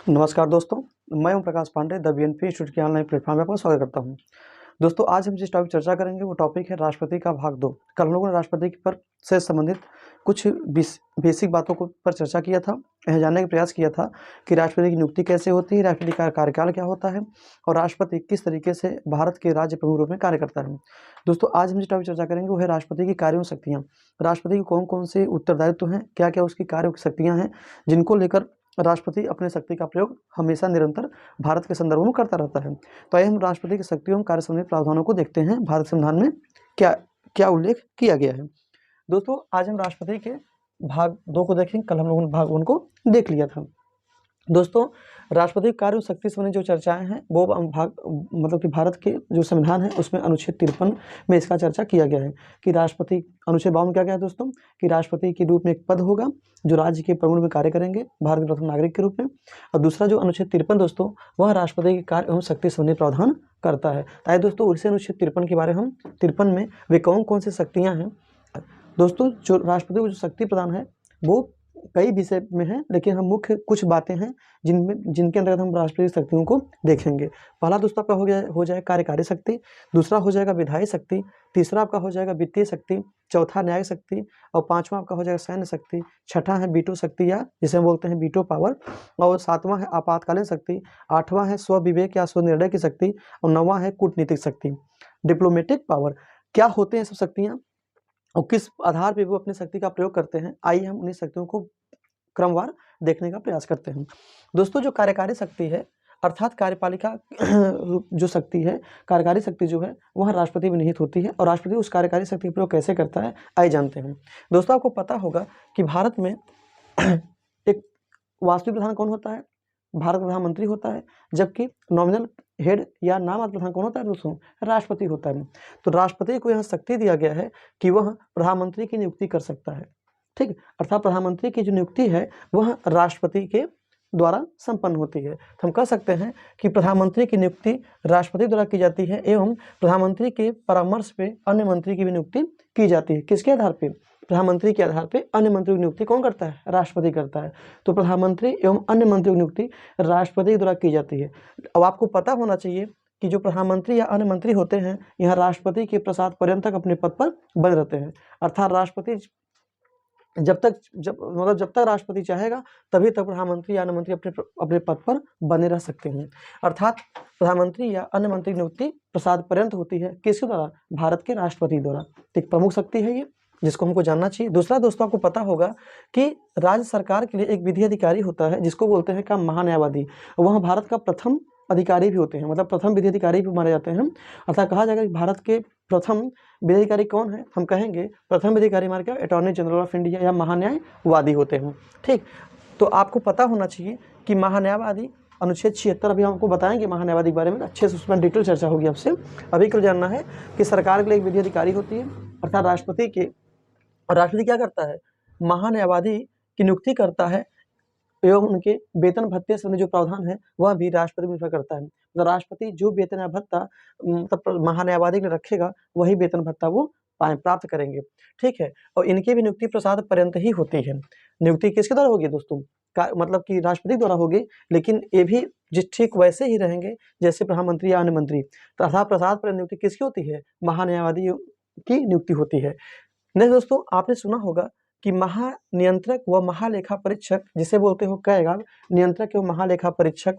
नमस्कार दोस्तों, मैं Om Prakash Pandey the BNP institute के ऑनलाइन प्लेटफॉर्म में आपका स्वागत करता हूं। दोस्तों, आज हम जिस टॉपिक चर्चा करेंगे वो टॉपिक है राष्ट्रपति का भाग 2। कल हम लोगों ने राष्ट्रपति पर से संबंधित कुछ बेसिक बातों को पर चर्चा किया था। यह जानने का प्रयास किया था कि राष्ट्रपति की नियुक्ति कैसे होती है, राष्ट्रपति का कार्यकाल क्या होता है और राष्ट्रपति किस तरीके से भारत के राज्य प्रमुख रूप में कार्य करता है। दोस्तों, आज हम जिस टॉपिक चर्चा करेंगे वो है राष्ट्रपति की कार्य शक्तियाँ। राष्ट्रपति की कौन कौन से उत्तरदायित्व हैं, क्या क्या उसकी कार्य शक्तियाँ हैं, जिनको लेकर राष्ट्रपति अपने शक्ति का प्रयोग हमेशा निरंतर भारत के संदर्भ में करता रहता है। तो आइए हम राष्ट्रपति की शक्तियों एवं कार्य संबंधी प्रावधानों को देखते हैं। भारत संविधान में क्या क्या उल्लेख किया गया है। दोस्तों, आज हम राष्ट्रपति के भाग 2 को देखेंगे। कल हम लोगों ने भाग 1 को देख लिया था। दोस्तों, राष्ट्रपति कार्य और शक्ति संबंधी जो चर्चाएं हैं वो भाग मतलब कि भारत के जो संविधान है उसमें अनुच्छेद 53 में इसका चर्चा किया गया है कि राष्ट्रपति अनुच्छेद 52 में क्या गया है दोस्तों कि राष्ट्रपति के रूप में एक पद होगा जो राज्य के प्रमुख में कार्य करेंगे भारत के प्रथम नागरिक के रूप में। और दूसरा जो अनुच्छेद 53 दोस्तों वह राष्ट्रपति के कार्य एवं शक्ति संबंधी प्रावधान करता है। आइए दोस्तों उसी अनुच्छेद 53 के बारे में हम 53 में वे कौन कौन सी शक्तियाँ हैं। दोस्तों, जो राष्ट्रपति को जो शक्ति प्रदान है वो कई विषय में है, लेकिन हम मुख्य कुछ बातें हैं जिनके अंतर्गत हम राष्ट्रपति शक्तियों को देखेंगे। पहला दोस्तों आपका हो जाएगा कार्यकारी शक्ति, दूसरा हो जाएगा विधायी शक्ति, तीसरा आपका हो जाएगा वित्तीय शक्ति, चौथा न्यायिक शक्ति और पांचवा आपका हो जाएगा सैन्य शक्ति, छठा है वीटो शक्ति या जिसे हम बोलते हैं वीटो पावर, और सातवां है आपातकालीन शक्ति, आठवां है स्व विवेक या स्व निर्णय की शक्ति और नौवां है कूटनीतिक शक्ति, डिप्लोमेटिक पावर। क्या होते हैं सब शक्तियाँ और किस आधार पर वो अपनी शक्ति का प्रयोग करते हैं, आइए हम उन्हीं शक्तियों को क्रमवार देखने का प्रयास करते हैं। दोस्तों, जो कार्यकारी शक्ति है अर्थात कार्यपालिका जो शक्ति है, कार्यकारी शक्ति जो है वह राष्ट्रपति में निहित होती है और राष्ट्रपति उस कार्यकारी शक्ति का प्रयोग कैसे करता है आइए जानते हैं। दोस्तों, आपको पता होगा कि भारत में एक वास्तविक प्रधान कौन होता है, भारत प्रधानमंत्री होता है, जबकि नॉमिनल हेड या नाममात्र प्रधान कौन होता है दोस्तों, राष्ट्रपति होता है। तो राष्ट्रपति को यहाँ शक्ति दिया गया है कि वह प्रधानमंत्री की नियुक्ति कर सकता है। ठीक, अर्थात प्रधानमंत्री की जो नियुक्ति है वह राष्ट्रपति के द्वारा संपन्न होती है। तो हम कह सकते हैं कि प्रधानमंत्री की नियुक्ति राष्ट्रपति द्वारा की जाती है एवं प्रधानमंत्री के परामर्श पे अन्य मंत्री की भी नियुक्ति की जाती है। किसके आधार पे? प्रधानमंत्री के आधार पे अन्य मंत्रियों की नियुक्ति कौन करता है? राष्ट्रपति करता है। तो प्रधानमंत्री एवं अन्य मंत्रियों की नियुक्ति राष्ट्रपति द्वारा की जाती है। अब आपको पता होना चाहिए कि जो प्रधानमंत्री या अन्य मंत्री होते हैं यहाँ राष्ट्रपति के प्रसाद पर्यंत तक अपने पद पर बने रहते हैं। अर्थात राष्ट्रपति जब तक राष्ट्रपति चाहेगा तभी तक प्रधानमंत्री या अन्य मंत्री अपने पद पर बने रह सकते हैं। अर्थात प्रधानमंत्री या अन्य मंत्री की नियुक्ति प्रसाद पर्यंत होती है। किसके द्वारा? भारत के राष्ट्रपति द्वारा। एक प्रमुख शक्ति है ये जिसको हमको जानना चाहिए। दूसरा दोस्तों, आपको पता होगा कि राज्य सरकार के लिए एक विधि अधिकारी होता है जिसको बोलते हैं महान्यायवादी। वह भारत का प्रथम अधिकारी भी होते हैं, मतलब प्रथम विधि अधिकारी भी माने जाते हैं। अर्थात कहा जाएगा कि भारत के प्रथम विधि अधिकारी कौन है? हम कहेंगे प्रथम विधि अधिकारी हमारे क्या अटॉर्नी जनरल ऑफ इंडिया या महान्यायवादी होते हैं। ठीक, तो आपको पता होना चाहिए कि महान्यायवादी अनुच्छेद 76 अभी हमको बताएंगे महान्यायवादी के बारे में, अच्छे से उसमें डिटेल चर्चा होगी आपसे। अभी क्यों जानना है कि सरकार के लिए एक विधि अधिकारी होती है अर्थात राष्ट्रपति के, और राष्ट्रपति क्या करता है? महान्यायवादी की नियुक्ति करता है एवं उनके वेतन भत्ते संबंधी जो प्रावधान है वह भी राष्ट्रपति पर निर्भर करता है। तो राष्ट्रपति जो वेतन या भत्ता मतलब महान्यायवादी ने रखेगा वही वेतन भत्ता वो प्राप्त करेंगे। ठीक है, और इनकी भी नियुक्ति प्रसाद पर्यंत ही होती है। नियुक्ति किसके द्वारा होगी दोस्तों? मतलब कि राष्ट्रपति द्वारा होगी, लेकिन ये भी ठीक वैसे ही रहेंगे जैसे प्रधानमंत्री या अन्य मंत्री। तथा प्रसाद पर्यंत नियुक्ति किसकी होती है? महान्यायवादी की नियुक्ति होती है। नहीं दोस्तों, आपने सुना होगा कि महानियंत्रक व महालेखा परीक्षक जिसे बोलते हो कहेगा नियंत्रक एवं महालेखा परीक्षक,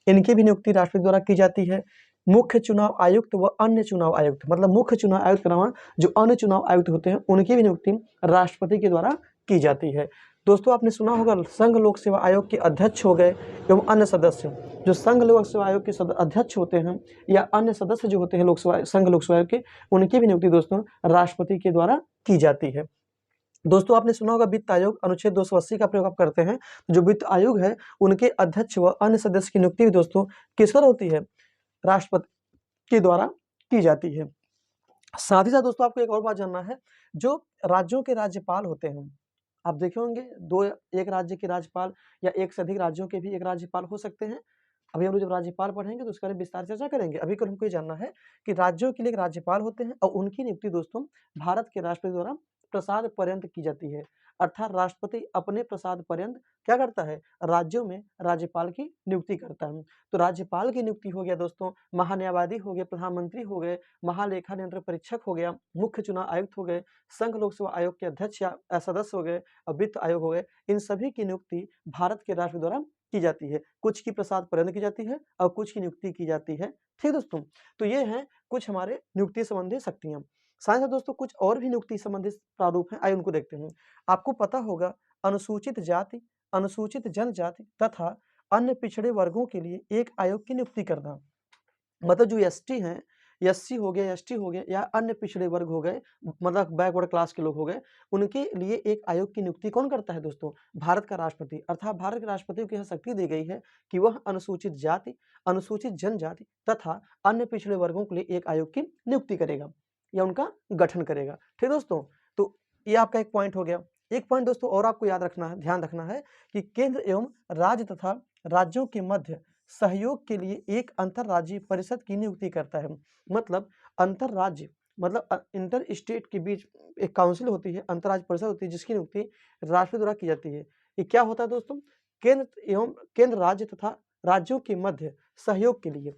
इनकी भी नियुक्ति राष्ट्रपति द्वारा की जाती है। मुख्य चुनाव आयुक्त व अन्य चुनाव आयुक्त, मतलब मुख्य चुनाव आयुक्त के अलावा जो अन्य चुनाव आयुक्त होते हैं उनकी भी नियुक्ति राष्ट्रपति के द्वारा की जाती है। दोस्तों, आपने सुना होगा संघ लोक सेवा आयोग के अध्यक्ष हो गए एवं अन्य सदस्य, जो संघ लोक सेवा आयोग के अध्यक्ष होते हैं या अन्य सदस्य जो होते हैं संघ लोक सेवा आयोग के, उनकी भी नियुक्ति दोस्तों राष्ट्रपति के द्वारा की जाती है। दोस्तों, आपने सुना होगा वित्त आयोग अनुच्छेद 280 का प्रयोग आप करते हैं। जो वित्त आयोग है उनके अध्यक्ष व अन्य सदस्य की नियुक्ति भी दोस्तों किस पर होती है? राष्ट्रपति के द्वारा की जाती है। साथ ही साथ दोस्तों आपको एक और बात जानना है, जो राज्यों के राज्यपाल होते हैं, आप देखे होंगे एक राज्य के राज्यपाल या एक से अधिक राज्यों के भी एक राज्यपाल हो सकते हैं। अभी हम लोग जब राज्यपाल पढ़ेंगे तो उसका विस्तार चर्चा करेंगे। अभी कल हमको ये जानना है कि राज्यों के लिए एक राज्यपाल होते हैं और उनकी नियुक्ति दोस्तों भारत के राष्ट्रपति द्वारा प्रसाद पर्यंत की जाती है। अर्थात राष्ट्रपति अपने प्रसाद पर्यंत क्या करता है, राज्यों में राज्यपाल की नियुक्ति करता है। तो राज्यपाल की नियुक्ति हो गया दोस्तों, महान्यायवादी हो गए, प्रधानमंत्री हो गए, महालेखा नियंत्रक परीक्षक हो गया, मुख्य चुनाव आयुक्त हो गए, संघ लोक सेवा आयोग के अध्यक्ष या सदस्य हो गए, और वित्त आयोग हो गए। इन सभी की नियुक्ति भारत के राष्ट्रपति द्वारा की जाती है। कुछ की प्रसाद पर्यंत की जाती है और कुछ की नियुक्ति की जाती है। ठीक दोस्तों, तो ये हैं कुछ हमारे नियुक्ति संबंधी शक्तियां। साथ ही दोस्तों कुछ और भी नियुक्ति संबंधित प्रारूप हैं, आइए उनको देखते हैं। आपको पता होगा अनुसूचित जाति, अनुसूचित जनजाति तथा अन्य पिछड़े वर्गों के लिए एक आयोग की नियुक्ति करना। मतलब जो एसटी हैं, एससी हो गए, एसटी हो गए या अन्य पिछड़े वर्ग हो गए, मतलब बैकवर्ड क्लास के लोग हो गए, उनके लिए एक आयोग की नियुक्ति कौन करता है दोस्तों, भारत का राष्ट्रपति। अर्थात भारत के राष्ट्रपति को यह शक्ति दी गई है कि वह अनुसूचित जाति, अनुसूचित जनजाति तथा अन्य पिछड़े वर्गों के लिए एक आयोग की नियुक्ति करेगा या उनका गठन करेगा। ठीक दोस्तों, तो ये आपका एक पॉइंट हो गया। एक पॉइंट दोस्तों और आपको याद रखना है, ध्यान रखना है कि केंद्र एवं राज्य तथा राज्यों के मध्य सहयोग के लिए एक अंतरराज्यीय परिषद की नियुक्ति करता है। मतलब अंतरराज्य मतलब इंटर स्टेट के बीच एक काउंसिल होती है, अंतरराज्य परिषद होती है, जिसकी नियुक्ति राष्ट्रपति द्वारा की जाती है। ये क्या होता है दोस्तों, केंद्र राज्य तथा राज्यों के मध्य सहयोग के लिए,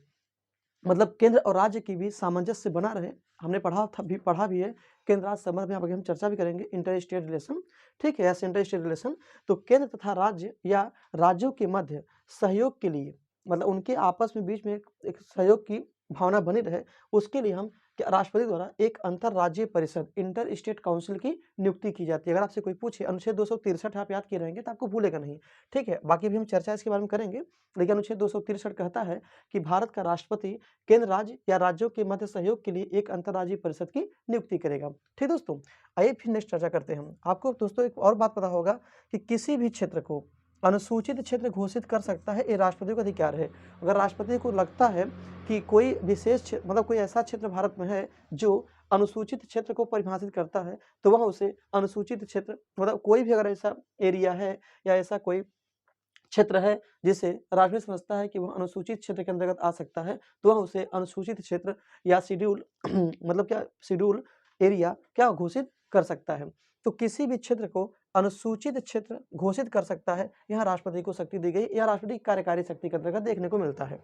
मतलब केंद्र और राज्य के बीच सामंजस्य बना रहे। हमने पढ़ा भी है केंद्र राज्य संबंध में, आगे हम चर्चा भी करेंगे, इंटर स्टेट रिलेशन। ठीक है, ऐसे इंटर स्टेट रिलेशन। तो केंद्र तथा राज्य या राज्यों के मध्य सहयोग के लिए, मतलब उनके आपस में बीच में एक सहयोग की भावना बनी रहे, उसके लिए हम राष्ट्रपति द्वारा एक अंतरराज्यीय परिषद, इंटर स्टेट काउंसिल की नियुक्ति की जाती है। अगर आपसे कोई पूछे, अनुच्छेद 263 आप याद किए रहेंगे तो आपको भूलेगा नहीं। ठीक है, बाकी भी हम चर्चा इसके बारे में करेंगे, लेकिन अनुच्छेद 263 कहता है कि भारत का राष्ट्रपति केंद्र राज्य या राज्यों के मध्य सहयोग के लिए एक अंतरराज्यीय परिषद की नियुक्ति करेगा। ठीक दोस्तों, आइए फिर नेक्स्ट चर्चा करते हैं हम। आपको दोस्तों एक और बात पता होगा कि किसी भी क्षेत्र को अनुसूचित क्षेत्र घोषित कर सकता है, ये राष्ट्रपति का अधिकार है। अगर राष्ट्रपति को लगता है कि कोई विशेष मतलब कोई ऐसा क्षेत्र भारत में है जो अनुसूचित क्षेत्र को परिभाषित करता है, तो वह उसे अनुसूचित क्षेत्र, मतलब कोई भी अगर ऐसा एरिया है या ऐसा कोई क्षेत्र है जिसे राष्ट्रपति समझता है कि वह अनुसूचित क्षेत्र के अंतर्गत आ सकता है, तो वह उसे अनुसूचित क्षेत्र या शेड्यूल मतलब क्या शेड्यूल एरिया क्या घोषित कर सकता है। तो किसी भी क्षेत्र को अनुसूचित क्षेत्र घोषित कर सकता है, यह राष्ट्रपति को शक्ति दी गई, यह राष्ट्रपति की कार्यकारी शक्ति के अंतर्गत देखने को मिलता है।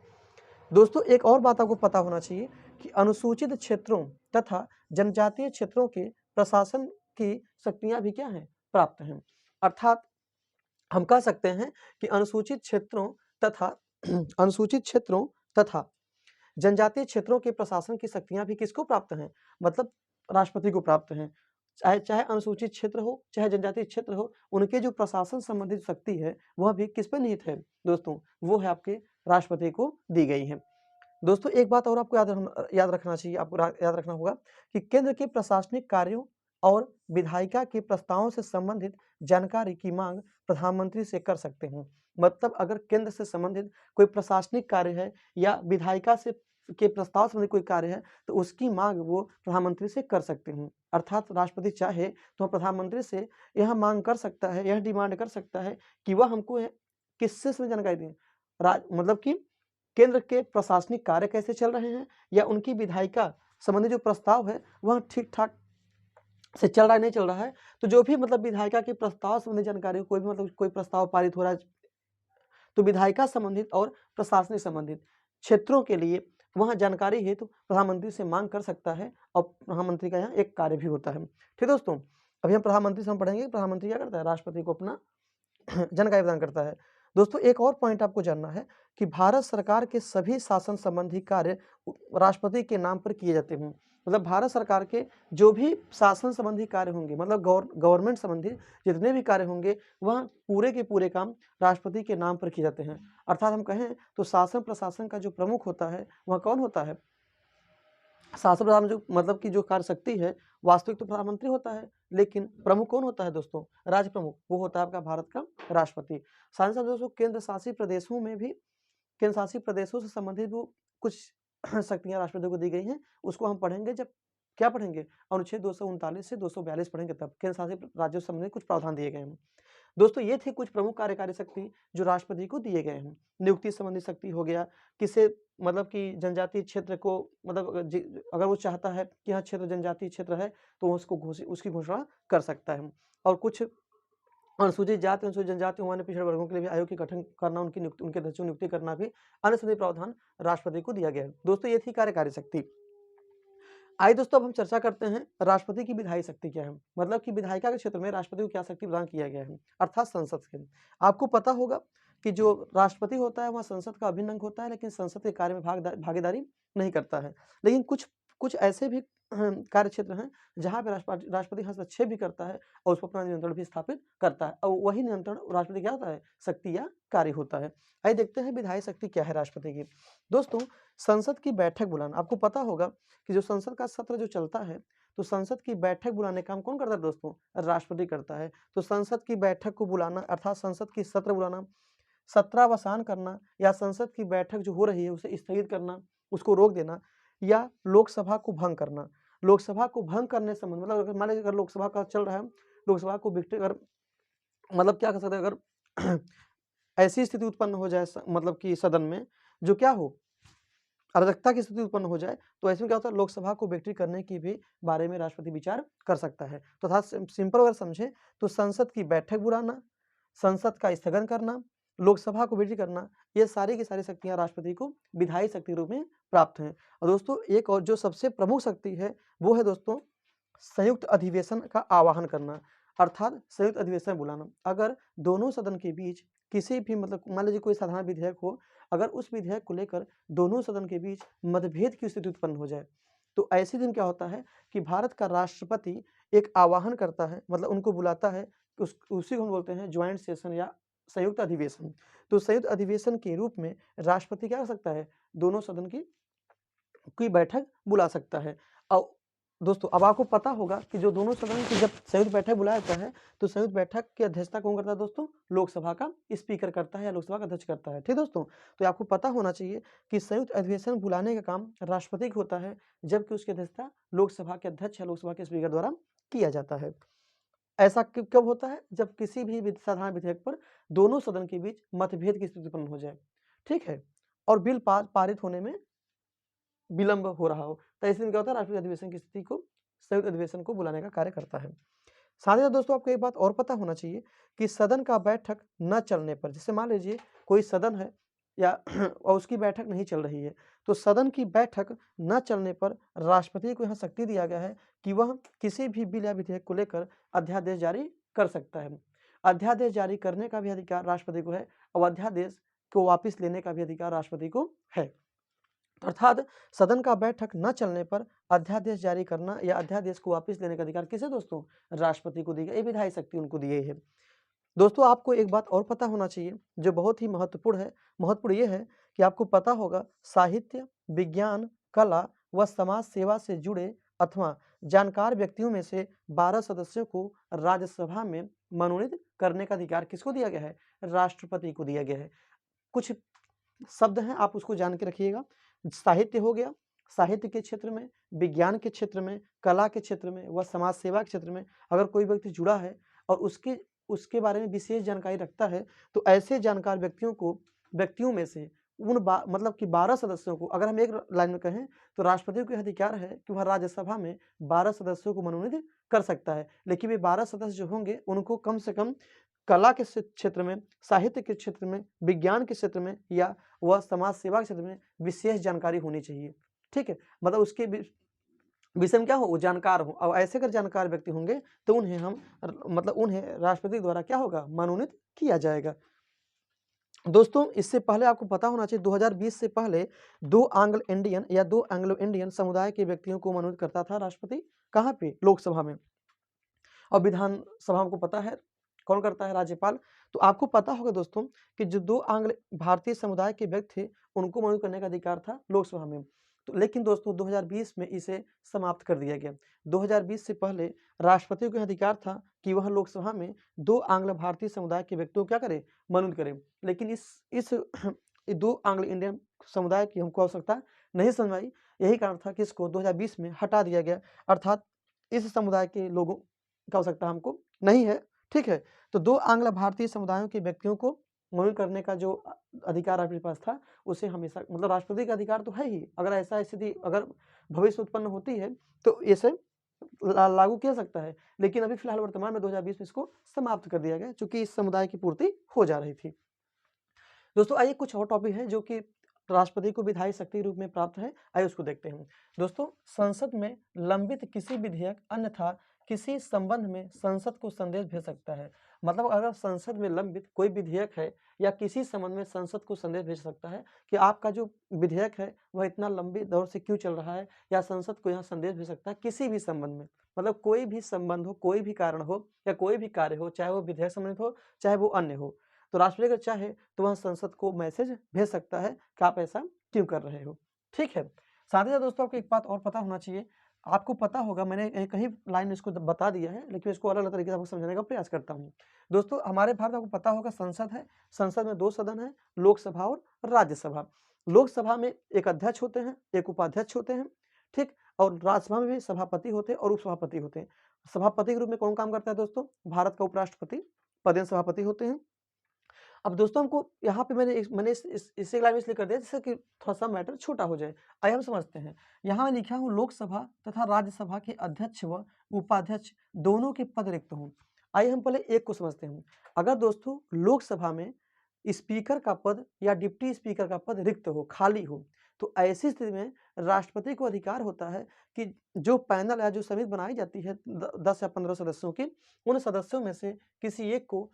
दोस्तों एक और बात आपको पता होना चाहिए कि अनुसूचित क्षेत्रों तथा जनजातीय क्षेत्रों के प्रशासन की शक्तियां भी क्या हैं, प्राप्त हैं। अर्थात हम कह सकते हैं कि अनुसूचित क्षेत्रों तथा अनुसूचित क्षेत्रों तथा जनजातीय क्षेत्रों के प्रशासन की शक्तियां भी किसको प्राप्त हैं, मतलब राष्ट्रपति को प्राप्त हैं। चाहे चाहे अनुसूचित क्षेत्र हो चाहे जनजातीय क्षेत्र हो, उनके जो प्रशासन संबंधित शक्ति है वह भी किस पर निहित है दोस्तों, वो है आपके राष्ट्रपति को दी गई है। दोस्तों एक बात और आपको याद रखना चाहिए, आपको याद रखना होगा कि केंद्र के प्रशासनिक कार्यों और विधायिका के प्रस्तावों से संबंधित जानकारी की मांग प्रधानमंत्री से कर सकते हैं। मतलब अगर केंद्र से संबंधित कोई प्रशासनिक कार्य है या विधायिका से के प्रस्ताव संबंधित कोई कार्य है, तो उसकी मांग वो प्रधानमंत्री से कर सकते हैं। अर्थात राष्ट्रपति चाहे तो प्रधानमंत्री से यह मांग कर सकता है, यह डिमांड कर सकता है कि वह हमको किससे जानकारी दें, मतलब कि केंद्र के प्रशासनिक कार्य कैसे चल रहे हैं या उनकी विधायिका संबंधी जो प्रस्ताव है वह ठीक ठाक से चल रहा है नहीं चल रहा है। तो जो भी मतलब विधायिका के प्रस्ताव संबंधी जानकारी, कोई भी मतलब कोई प्रस्ताव पारित हो रहा है, तो विधायिका संबंधित और प्रशासनिक संबंधित क्षेत्रों के लिए वहाँ जानकारी हेतु प्रधानमंत्री से मांग कर सकता है, और प्रधानमंत्री का यहाँ एक कार्य भी होता है। ठीक दोस्तों, अभी हम प्रधानमंत्री से हम पढ़ेंगे प्रधानमंत्री क्या करता है, राष्ट्रपति को अपना जानकारी प्रदान करता है। दोस्तों एक और पॉइंट आपको जानना है कि भारत सरकार के सभी शासन संबंधी कार्य राष्ट्रपति के नाम पर किए जाते हैं। मतलब भारत सरकार के जो भी शासन संबंधी कार्य होंगे, मतलब गवर्नमेंट संबंधी जितने भी कार्य होंगे, वह पूरे के पूरे काम राष्ट्रपति के नाम पर किए जाते हैं। अर्थात हम कहें तो शासन प्रशासन का जो प्रमुख होता है वह कौन होता है, शासन प्रधान, जो मतलब की जो कार्य शक्ति है वास्तविक तो प्रधानमंत्री होता है, लेकिन प्रमुख कौन होता है दोस्तों, राज्य प्रमुख, वो होता है आपका भारत का राष्ट्रपति। साथ ही दोस्तों केंद्र शासित प्रदेशों में भी, केंद्र शासित प्रदेशों से संबंधित वो कुछ शक्तियां राष्ट्रपति को दी गई हैं, उसको हम पढ़ेंगे जब क्या पढ़ेंगे, अनुच्छेद 239 से 242 पढ़ेंगे, तब केंद्र शासित राज्यों से संबंधित कुछ प्रावधान दिए गए हैं। दोस्तों ये थे कुछ प्रमुख कार्यकारी शक्ति जो राष्ट्रपति को दिए गए हैं। नियुक्ति संबंधी शक्ति हो गया, किसे मतलब कि जनजातीय क्षेत्र को मतलब अगर वो चाहता है कि यह क्षेत्र जनजातीय क्षेत्र है तो उसको उसकी घोषणा कर सकता है। और कुछ अनुसूचित जाति, अनुसूचित जनजाति, अन्य पिछड़े वर्गों के लिए भी आयोग की गठन करना, उनकी नियुक्ति, उनके अध्यक्षों की नियुक्ति करना भी अन्य संबंधी प्रावधान राष्ट्रपति को दिया गया है। दोस्तों ये थी कार्यकारी शक्ति। आइए दोस्तों अब हम चर्चा करते हैं राष्ट्रपति की विधायी शक्ति क्या है। मतलब कि विधायिका के क्षेत्र में राष्ट्रपति को क्या शक्ति प्रदान किया गया है, अर्थात संसद के। आपको पता होगा कि जो राष्ट्रपति होता है वह संसद का अभिन्न अंग होता है, लेकिन संसद के कार्य में भागीदारी नहीं करता है। लेकिन कुछ कुछ ऐसे भी कार्य क्षेत्र हैं जहां पे राष्ट्रपति हस्तक्षेप भी करता है और उस पर अपना नियंत्रण भी स्थापित करता है, और वही नियंत्रण राष्ट्रपति क्या होता है, शक्ति या कार्य होता है। आइए देखते हैं विधायी शक्ति क्या है राष्ट्रपति की। दोस्तों संसद की बैठक बुलाना, आपको पता होगा कि जो संसद का सत्र जो चलता है तो संसद की बैठक बुलाने का काम कौन करता है दोस्तों, राष्ट्रपति करता है। तो संसद की बैठक को बुलाना अर्थात संसद की सत्र बुलाना, सत्रावसान करना या संसद की बैठक जो हो रही है उसे स्थगित करना, उसको रोक देना, या लोकसभा को भंग करना। लोकसभा को भंग करने से मतलब मान लीजिए अगर लोकसभा का चल रहा है, लोकसभा को अगर मतलब क्या कर सकते हैं, अगर ऐसी स्थिति उत्पन्न हो जाए मतलब कि सदन में जो क्या हो, अराजकता की स्थिति उत्पन्न हो जाए, तो ऐसे में क्या होता है, लोकसभा को विघटित करने की भी बारे में राष्ट्रपति विचार कर सकता है। तो था सिंपल अगर समझे तो संसद की बैठक बुलाना, संसद का स्थगन करना, लोकसभा को विघटित करना, ये सारी की सारी शक्तियां राष्ट्रपति को विधायी शक्ति के रूप में प्राप्त हैं। और दोस्तों एक और जो सबसे प्रमुख शक्ति है वो है दोस्तों संयुक्त अधिवेशन का आह्वान करना, अर्थात संयुक्त अधिवेशन बुलाना। अगर दोनों सदन के बीच किसी भी मतलब मान लीजिए कोई साधारण विधेयक हो, अगर उस विधेयक को लेकर दोनों सदन के बीच मतभेद की स्थिति उत्पन्न हो जाए, तो ऐसे दिन क्या होता है कि भारत का राष्ट्रपति एक आह्वान करता है, मतलब उनको बुलाता है, उसी को हम बोलते हैं ज्वाइंट सेशन या संयुक्त अधिवेशन। तो संयुक्त अधिवेशन के रूप में राष्ट्रपति क्या कर सकता है, दोनों सदन की बैठक बुला सकता है। और दोस्तों अब आपको पता होगा कि जो दोनों सदन की जब संयुक्त बैठक बुलाया जाता है तो संयुक्त बैठक की अध्यक्षता कौन करता है दोस्तों, लोकसभा का स्पीकर करता है या लोकसभा का अध्यक्ष करता है। ठीक दोस्तों, तो आपको पता होना चाहिए कि संयुक्त अधिवेशन बुलाने का काम राष्ट्रपति का होता है, जबकि उसकी अध्यक्षता लोकसभा के अध्यक्ष या लोकसभा के स्पीकर द्वारा किया जाता है। ऐसा कब होता है, जब किसी भी साधारण विधेयक पर दोनों सदन के बीच मतभेद की स्थिति उत्पन्न हो जाए, ठीक है, और बिल पारित होने में विलंब हो रहा हो, तो ऐसे में क्या होता है, राष्ट्रीय अधिवेशन की स्थिति को संयुक्त अधिवेशन को बुलाने का कार्य करता है। साथ ही साथ दोस्तों आपको एक बात और पता होना चाहिए कि सदन का बैठक न चलने पर, जैसे मान लीजिए कोई सदन है या और उसकी बैठक नहीं चल रही है, तो सदन की बैठक न चलने पर राष्ट्रपति को यहाँ शक्ति दिया गया है कि वह किसी भी बिल या विधेयक को लेकर अध्यादेश जारी कर सकता है। अध्यादेश जारी करने का भी अधिकार राष्ट्रपति को है और अध्यादेश को वापिस लेने का भी अधिकार राष्ट्रपति को है। अर्थात सदन का बैठक न चलने पर अध्यादेश जारी करना या अध्यादेश को वापस लेने का अधिकार किसे दोस्तों, राष्ट्रपति को दी गई, ये विधायी शक्ति उनको दी गई है। दोस्तों आपको एक बात और पता होना चाहिए जो बहुत ही महत्वपूर्ण है, महत्वपूर्ण ये है कि आपको पता होगा साहित्य, विज्ञान, कला व समाज सेवा से जुड़े अथवा जानकार व्यक्तियों में से 12 सदस्यों को राज्यसभा में मनोनीत करने का अधिकार किसको दिया गया है, राष्ट्रपति को दिया गया है। कुछ शब्द हैं आप उसको जान के रखिएगा। साहित्य हो गया, साहित्य के क्षेत्र में, विज्ञान के क्षेत्र में, कला के क्षेत्र में व समाज सेवा के क्षेत्र में अगर कोई व्यक्ति जुड़ा है और उसके बारे में विशेष जानकारी रखता है, तो ऐसे जानकार व्यक्तियों में से मतलब कि 12 सदस्यों को, अगर हम एक लाइन में कहें तो राष्ट्रपति को अधिकार है कि वह राज्यसभा में 12 सदस्यों को मनोनीत कर सकता है। लेकिन वे 12 सदस्य जो होंगे उनको कम से कम कला के क्षेत्र में, साहित्य के क्षेत्र में, विज्ञान के क्षेत्र में या वह समाज सेवा के क्षेत्र में विशेष जानकारी होनी चाहिए। ठीक है, मतलब उसके विषय में क्या हो, वो जानकार हो। और ऐसे अगर जानकार व्यक्ति होंगे तो उन्हें राष्ट्रपति द्वारा क्या होगा, मनोनीत किया जाएगा। दोस्तों इससे पहले आपको पता होना चाहिए 2020 से पहले 2 एंग्लो इंडियन समुदाय के व्यक्तियों को मनोनीत करता था राष्ट्रपति, कहाँ पे, लोकसभा में। और विधानसभा को पता है कौन करता है, राज्यपाल। तो आपको पता होगा दोस्तों कि जो 2 आंग्ल भारतीय समुदाय के व्यक्ति थे उनको मनोनीत करने का अधिकार था लोकसभा में। तो लेकिन दोस्तों 2020 में इसे समाप्त कर दिया गया। 2020 से पहले राष्ट्रपति को अधिकार था कि वह लोकसभा में 2 आंग्ल भारतीय समुदाय के व्यक्तियों को क्या करे, मनोनीत करे। लेकिन इस 2 आंग्ल इंडियन समुदाय की हमको आवश्यकता नहीं समझ आई, यही कारण था कि इसको 2020 में हटा दिया गया। अर्थात इस समुदाय के लोगों की आवश्यकता हमको नहीं है, ठीक है, तो 2 आंग्ल भारतीय समुदायों के व्यक्तियों को मनोनीत करने का जो अधिकार आपके पास था, उसे हमेशा मतलब राष्ट्रपति का अधिकार तो है ही, अगर ऐसा स्थिति अगर भविष्य उत्पन्न होती है, तो इसे लागू किया सकता है। लेकिन अभी फिलहाल वर्तमान में 2020 में इसको समाप्त कर दिया गया, चूँकि इस समुदाय की पूर्ति हो जा रही थी। दोस्तों आइए कुछ और टॉपिक है जो कि राष्ट्रपति को विधायी शक्ति के रूप में प्राप्त है, आइए उसको देखते हैं। दोस्तों संसद में लंबित किसी विधेयक अन्यथा किसी संबंध में संसद को संदेश भेज सकता है। मतलब अगर संसद में लंबित कोई विधेयक है या किसी संबंध में संसद को संदेश भेज सकता है कि आपका जो विधेयक है वह इतना लंबी दौर से क्यों चल रहा है, या संसद को यहाँ संदेश भेज सकता है किसी भी संबंध में। मतलब कोई भी संबंध हो, कोई भी कारण हो या कोई भी कार्य हो, चाहे वो विधेयक संबंधित हो चाहे वो अन्य हो, तो राष्ट्रपति अगर चाहे तो वह संसद को मैसेज भेज सकता है कि आप ऐसा क्यों कर रहे हो। ठीक है, साथ ही साथ दोस्तों आपको एक बात और पता होना चाहिए, आपको पता होगा मैंने कहीं लाइन इसको बता दिया है, लेकिन इसको अलग-अलग तरीके से आपको समझाने का प्रयास करता हूँ। दोस्तों हमारे भारत में आपको पता होगा संसद है, संसद में 2 सदन है, लोकसभा और राज्यसभा। लोकसभा में एक अध्यक्ष होते हैं, एक उपाध्यक्ष होते हैं, ठीक? और राज्यसभा में भी सभापति होते हैं और उपसभापति होते हैं। सभापति के रूप में कौन काम करता है दोस्तों? भारत का उपराष्ट्रपति पदेन सभापति होते हैं। अब दोस्तों हमको यहाँ पे मैंने इसे लाइन में इसलिए कर दिया जिससे कि थोड़ा-सा मैटर छोटा हो जाए। आइए हम समझते हैं। यहाँ मैं लिखा हूँ लोकसभा तथा राज्यसभा के अध्यक्ष व उपाध्यक्ष दोनों के पद रिक्त हों। आइए हम पहले एक को समझते हैं। अगर दोस्तों लोकसभा में स्पीकर का पद या डिप्टी स्पीकर का पद रिक्त हो, खाली हो, तो ऐसी स्थिति में राष्ट्रपति को अधिकार होता है कि जो पैनल या जो समिति बनाई जाती है 10 या 15 सदस्यों की, उन सदस्यों में से किसी एक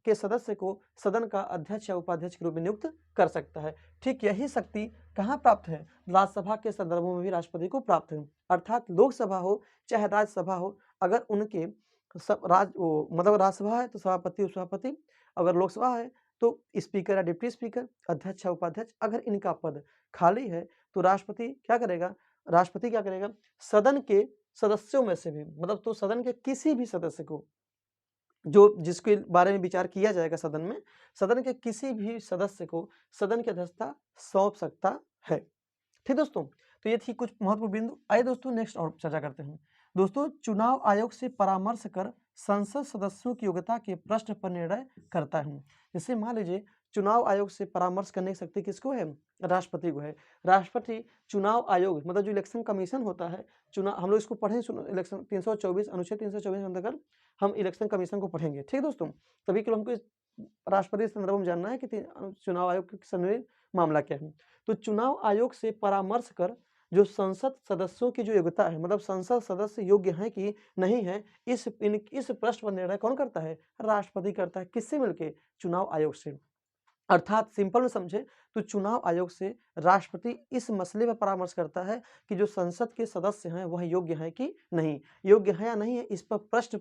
के सदस्य को सदन का अध्यक्ष या उपाध्यक्ष के रूप में नियुक्त कर सकता है। ठीक यही शक्ति कहाँ प्राप्त है? राज्यसभा के संदर्भों में भी राष्ट्रपति को प्राप्त है। अर्थात लोकसभा हो चाहे राज्यसभा हो, अगर उनके मतलब राज्यसभा है तो सभापति उपसभापति, अगर लोकसभा है तो स्पीकर या डिप्टी स्पीकर, अध्यक्ष या उपाध्यक्ष, अगर इनका पद खाली है तो राष्ट्रपति क्या करेगा? सदन के सदस्यों में से भी, मतलब तो सदन के किसी भी सदस्य को जो जिसके बारे में विचार किया जाएगा सदन में, सदन के किसी भी सदस्य को सदन की अध्यक्षता सौंप सकता है। ठीक दोस्तों, तो ये थी कुछ महत्वपूर्ण बिंदु। आइए दोस्तों नेक्स्ट और चर्चा करते हैं। दोस्तों चुनाव आयोग से परामर्श कर संसद सदस्यों की योग्यता के प्रश्न पर निर्णय करता है। जैसे मान लीजिए चुनाव आयोग से परामर्श करने की शक्ति किसको है? राष्ट्रपति को है। राष्ट्रपति चुनाव आयोग मतलब जो इलेक्शन कमीशन होता है, चुनाव हम लोग इसको पढ़े इलेक्शन 324 अनुच्छेद 324 के अंतर्गत हम इलेक्शन कमीशन को पढ़ेंगे। ठीक है दोस्तों, तभी के लिए हमको राष्ट्रपति के संदर्भ में जानना है कि चुनाव आयोग के संबंधित मामला क्या है। तो चुनाव आयोग से परामर्श कर जो संसद सदस्यों की जो योग्यता है, मतलब संसद सदस्य योग्य हैं कि नहीं है, इस प्रश्न पर निर्णय कौन करता है? राष्ट्रपति करता है। किससे मिलके? चुनाव आयोग से। अर्थात सिंपल में समझे तो चुनाव आयोग से राष्ट्रपति इस मसले पर परामर्श करता है कि जो संसद के सदस्य हैं वह योग्य हैं कि नहीं, योग्य है या नहीं है, इस पर प्रश्न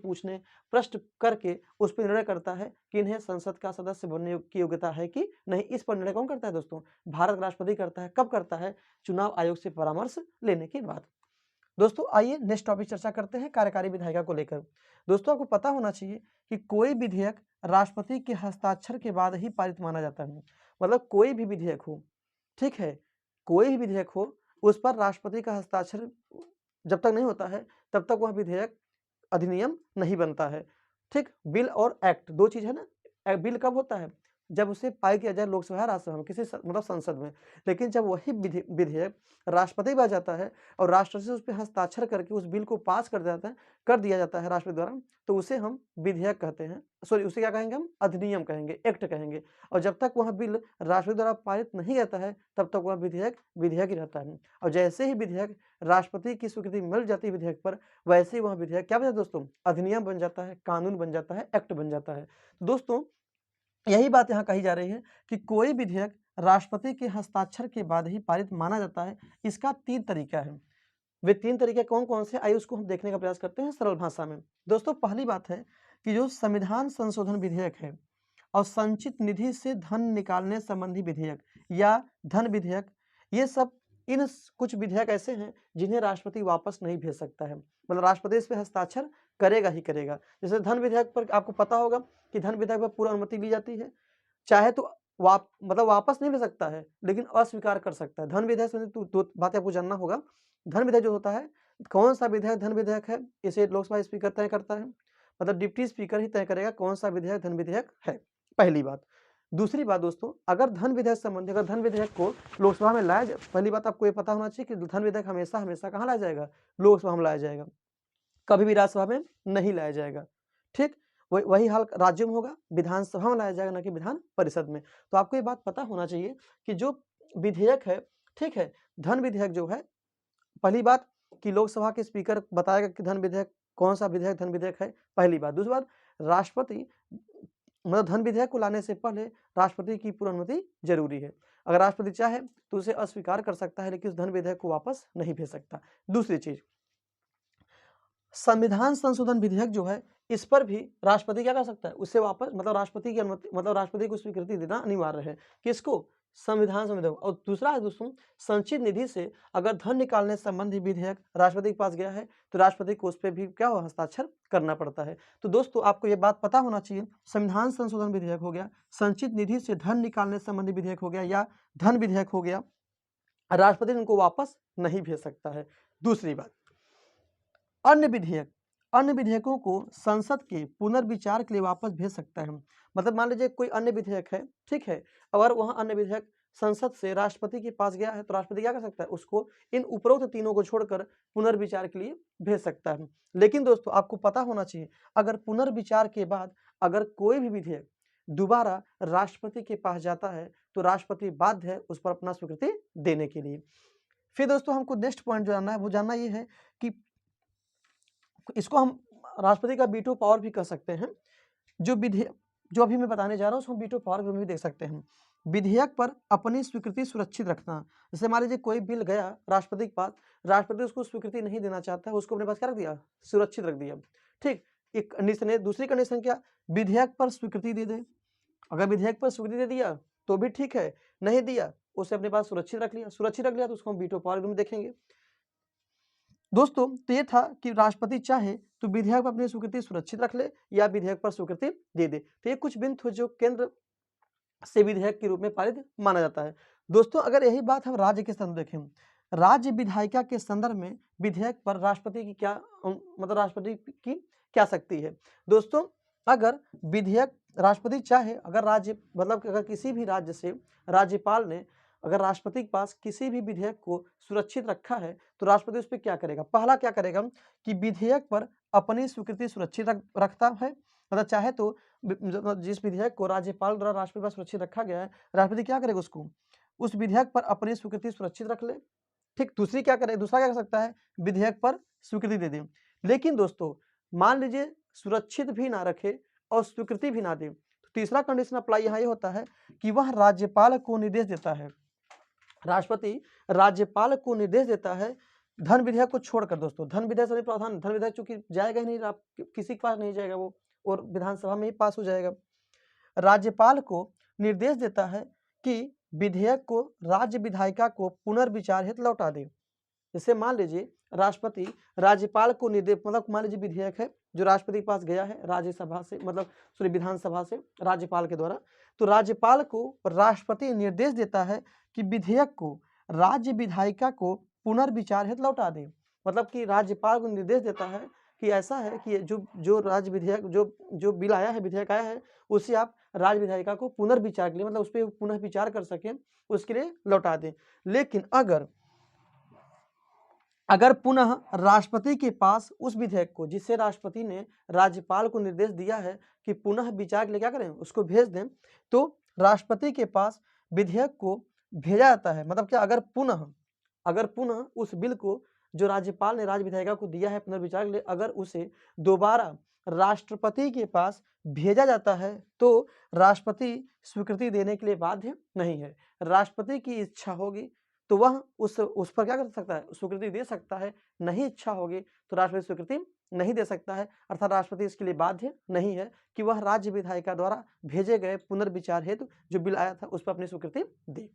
करके उस पर निर्णय करता है कि इन्हें संसद का सदस्य बनने की योग्यता है कि नहीं। इस पर निर्णय कौन करता है दोस्तों? भारत राष्ट्रपति करता है। कब करता है? चुनाव आयोग से परामर्श लेने के बाद। दोस्तों आइए नेक्स्ट टॉपिक चर्चा करते हैं कार्यकारी विधायिका को लेकर। दोस्तों आपको पता होना चाहिए कि कोई विधेयक राष्ट्रपति के हस्ताक्षर के बाद ही पारित माना जाता है। मतलब कोई भी विधेयक हो, ठीक है, कोई भी विधेयक हो, उस पर राष्ट्रपति का हस्ताक्षर जब तक नहीं होता है तब तक वह विधेयक अधिनियम नहीं बनता है। ठीक, बिल और एक्ट 2 चीज़ है ना। बिल कब होता है? जब उसे पारित किया जाए लोकसभा या राज्यसभा में, किसी मतलब संसद में। लेकिन जब वही विधेयक राष्ट्रपति के पास जाता है और राष्ट्रपति से उस पे हस्ताक्षर करके उस बिल को पास कर दिया जाता है राष्ट्रपति द्वारा, तो उसे हम विधेयक कहते हैं। सॉरी, उसे क्या कहेंगे हम? अधिनियम कहेंगे, एक्ट कहेंगे। और जब तक वह बिल राष्ट्रपति द्वारा पारित नहीं रहता है तब तक वह विधेयक ही रहता है। और जैसे ही विधेयक राष्ट्रपति की स्वीकृति मिल जाती है विधेयक पर, वैसे ही वह विधेयक क्या बन जाता है दोस्तों? अधिनियम बन जाता है, कानून बन जाता है, एक्ट बन जाता है। दोस्तों यही बात यहाँ कही जा रही है कि कोई विधेयक राष्ट्रपति के हस्ताक्षर के बाद ही पारित माना जाता है। इसका 3 तरीका है। वे 3 तरीके कौन-कौन से? आइए उसको हम देखने का प्रयास करते हैं सरल भाषा में। दोस्तों पहली बात है कि जो संविधान संशोधन विधेयक है और संचित निधि से धन निकालने संबंधी विधेयक या धन विधेयक, ये सब कुछ विधेयक ऐसे हैं जिन्हें राष्ट्रपति वापस नहीं भेज सकता है। मतलब राष्ट्रपति इस पे हस्ताक्षर करेगा ही करेगा। जैसे धन विधेयक पर आपको पता होगा कि धन विधेयक पर पूर्ण अनुमति ली जाती है। चाहे तो मतलब वापस नहीं भेज सकता है, लेकिन अस्वीकार कर सकता है। धन विधेयक से 2 बातें आपको जानना होगा। धन विधेयक जो होता है, कौन सा विधेयक धन विधेयक है, इसे लोकसभा स्पीकर तय करता है। मतलब डिप्टी स्पीकर ही तय करेगा कौन सा विधेयक धन विधेयक है, पहली बात। दूसरी बात दोस्तों, अगर धन विधेयक संबंधी अगर धन विधेयक को लोकसभा में लाया पहली बात आपको ये पता होना चाहिए कि धन विधेयक हमेशा हमेशा कहाँ लाया जाएगा, लोकसभा में लाया जाएगा, कभी भी राज्यसभा में नहीं लाया जाएगा। ठीक, वही हाल राज्यों में होगा, विधानसभा में लाया जाएगा, ना कि विधान परिषद में। तो आपको ये बात पता होना चाहिए कि जो विधेयक है, ठीक है, धन विधेयक जो है, पहली बात कि लोकसभा के स्पीकर बताएगा कि धन विधेयक कौन सा विधेयक धन विधेयक है, पहली बात। दूसरी बात, राष्ट्रपति मतलब धन विधेयक को लाने से पहले राष्ट्रपति की पूर्ण अनुमति जरूरी है। अगर राष्ट्रपति चाहे तो उसे अस्वीकार कर सकता है, लेकिन उस धन विधेयक को वापस नहीं भेज सकता। दूसरी चीज, संविधान संशोधन विधेयक जो है, इस पर भी राष्ट्रपति क्या कर सकता है, उससे वापस मतलब राष्ट्रपति की अनुमति मतलब राष्ट्रपति को स्वीकृति देना अनिवार्य है। किसको, संविधान संशोधन। और दूसरा है दोस्तों, संचित निधि से अगर धन निकालने संबंधी विधेयक राष्ट्रपति के पास गया है तो राष्ट्रपति को उस पर भी क्या हो, हस्ताक्षर करना पड़ता है। तो दोस्तों आपको ये बात पता होना चाहिए, संविधान संशोधन विधेयक हो गया, संचित निधि से धन निकालने संबंधी विधेयक हो गया, या धन विधेयक हो गया, राष्ट्रपति उनको वापस नहीं भेज सकता है। दूसरी बात, अन्य विधेयकों को संसद के पुनर्विचार के लिए वापस भेज सकता है। मतलब मान लीजिए कोई अन्य विधेयक है, ठीक है, अगर वहाँ अन्य विधेयक संसद से राष्ट्रपति के पास गया है तो राष्ट्रपति क्या कर सकता है, उसको इन उपरोक्त तीनों को छोड़कर पुनर्विचार के लिए भेज सकता है। लेकिन दोस्तों आपको पता होना चाहिए, अगर पुनर्विचार के बाद अगर कोई भी विधेयक दोबारा राष्ट्रपति के पास जाता है तो राष्ट्रपति बाध्य है उस पर अपना स्वीकृति देने के लिए। फिर दोस्तों हमको नेक्स्ट पॉइंट जो जानना है वो जानना ये है कि इसको हम राष्ट्रपति का वीटो पावर भी कह सकते हैं। जो विधेयक जो अभी मैं बताने जा रहा हूँ उसको वीटो पावर में भी देख सकते हैं। विधेयक पर अपनी स्वीकृति सुरक्षित रखना, जैसे मान लीजिए कोई बिल गया राष्ट्रपति के पास, राष्ट्रपति उसको स्वीकृति नहीं देना चाहता है, उसको अपने पास क्या रख दिया, सुरक्षित रख दिया। ठीक, एक कंडीशन है। दूसरी कंडीशन क्या, विधेयक पर स्वीकृति दे दे। अगर विधेयक पर स्वीकृति दे दिया तो भी ठीक है, नहीं दिया उसे अपने पास सुरक्षित रख लिया तो उसको हम वीटो पावर में देखेंगे। दोस्तों तो ये था कि राष्ट्रपति चाहे तो विधेयक पर अपनी स्वीकृति सुरक्षित रख ले या विधेयक पर स्वीकृति दे दे। तो ये कुछ बिंदु जो केंद्र से विधेयक के रूप में पारित माना जाता है। दोस्तों अगर यही बात हम राज्य के संदर्भ देखें, राज्य विधायिका के संदर्भ में विधेयक पर राष्ट्रपति की क्या मतलब राष्ट्रपति की क्या शक्ति है। दोस्तों अगर विधेयक राष्ट्रपति चाहे, अगर राज्य मतलब अगर किसी भी राज्य से राज्यपाल ने अगर राष्ट्रपति के पास किसी भी विधेयक को सुरक्षित रखा है तो राष्ट्रपति उस पर क्या करेगा, पहला क्या करेगा कि विधेयक पर अपनी स्वीकृति सुरक्षित रखता है। मतलब चाहे तो जिस विधेयक को राज्यपाल द्वारा राष्ट्रपति पर सुरक्षित रखा गया है, राष्ट्रपति क्या करेगा, उसको उस विधेयक पर अपनी स्वीकृति सुरक्षित रख ले। ठीक, दूसरा क्या कर सकता है, विधेयक पर स्वीकृति दे दे। लेकिन दोस्तों मान लीजिए सुरक्षित भी ना रखे और स्वीकृति भी ना दे, तो तीसरा कंडीशन अप्लाई यहाँ ये होता है कि वह राज्यपाल को निर्देश देता है, राष्ट्रपति राज्यपाल को निर्देश देता है धन विधेयक को छोड़कर। दोस्तों धन विधेयक से प्रावधान, धन विधेयक चूंकि जाएगा ही नहीं, किसी के पास नहीं जाएगा वो, और विधानसभा में ही पास हो जाएगा। राज्यपाल को निर्देश देता है कि विधेयक को राज्य विधायिका को पुनर्विचार हेतु लौटा दे। जैसे मान लीजिए राष्ट्रपति राज्यपाल को निर्देश, मतलब मान लीजिए विधेयक है जो राष्ट्रपति के पास गया है राज्यसभा से, मतलब सॉरी विधानसभा से राज्यपाल के द्वारा, तो राज्यपाल को राष्ट्रपति निर्देश देता है कि विधेयक को राज्य विधायिका को पुनर्विचार हेतु लौटा दे। मतलब कि राज्यपाल को निर्देश देता है कि ऐसा है कि जो राज्य विधेयक जो बिल आया है, विधेयक आया है, उसे आप राज्य विधायिका को पुनर्विचार के लिए मतलब उस पर पुनः विचार कर सकें उसके लिए लौटा दें। लेकिन अगर पुनः राष्ट्रपति के पास उस विधेयक को जिसे राष्ट्रपति ने राज्यपाल को निर्देश दिया है कि पुनः विचार के लिए क्या करें, उसको भेज दें, तो राष्ट्रपति के पास विधेयक को भेजा जाता है। मतलब क्या, अगर पुनः उस बिल को जो राज्यपाल ने राज्य विधायिका को दिया है पुनर्विचार के लिए, अगर उसे दोबारा राष्ट्रपति के पास भेजा जाता है तो राष्ट्रपति स्वीकृति देने के लिए बाध्य नहीं है। राष्ट्रपति की इच्छा होगी तो वह उस पर क्या कर सकता है, स्वीकृति दे सकता है। नहीं इच्छा होगी तो राष्ट्रपति स्वीकृति नहीं दे सकता है। अर्थात राष्ट्रपति इसके लिए बाध्य नहीं है कि वह राज्य विधायिका द्वारा भेजे गए पुनर्विचार हेतु जो बिल आया था उस पर अपनी स्वीकृति दे।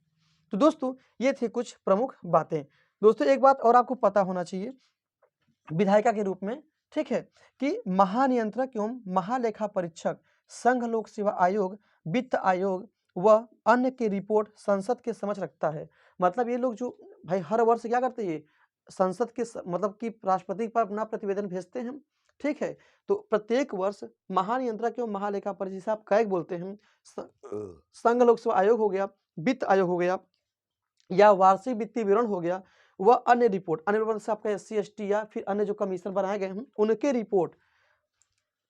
तो दोस्तों ये थी कुछ प्रमुख बातें। दोस्तों एक बात और आपको पता होना चाहिए विधायिका के रूप में, ठीक है, कि महानियंत्रक एवं महालेखा परीक्षक संघ लोक सेवा आयोग, वित्त आयोग व अन्य की रिपोर्ट संसद के समक्ष रखता है। मतलब ये लोग जो भाई हर वर्ष क्या करते हैं, संसद के मतलब कि राष्ट्रपति पर अपना प्रतिवेदन भेजते हैं ठीक है। तो प्रत्येक वर्ष महानियंत्रक एवं महालेखा परीक्षक जिसे आप कैग बोलते हैं, संघ लोक सेवा आयोग हो गया, वित्त आयोग हो गया या वार्षिक वित्तीय विवरण हो गया, वह अन्य रिपोर्ट से आपका SC ST या फिर अन्य जो कमीशन बनाए गए हैं उनके रिपोर्ट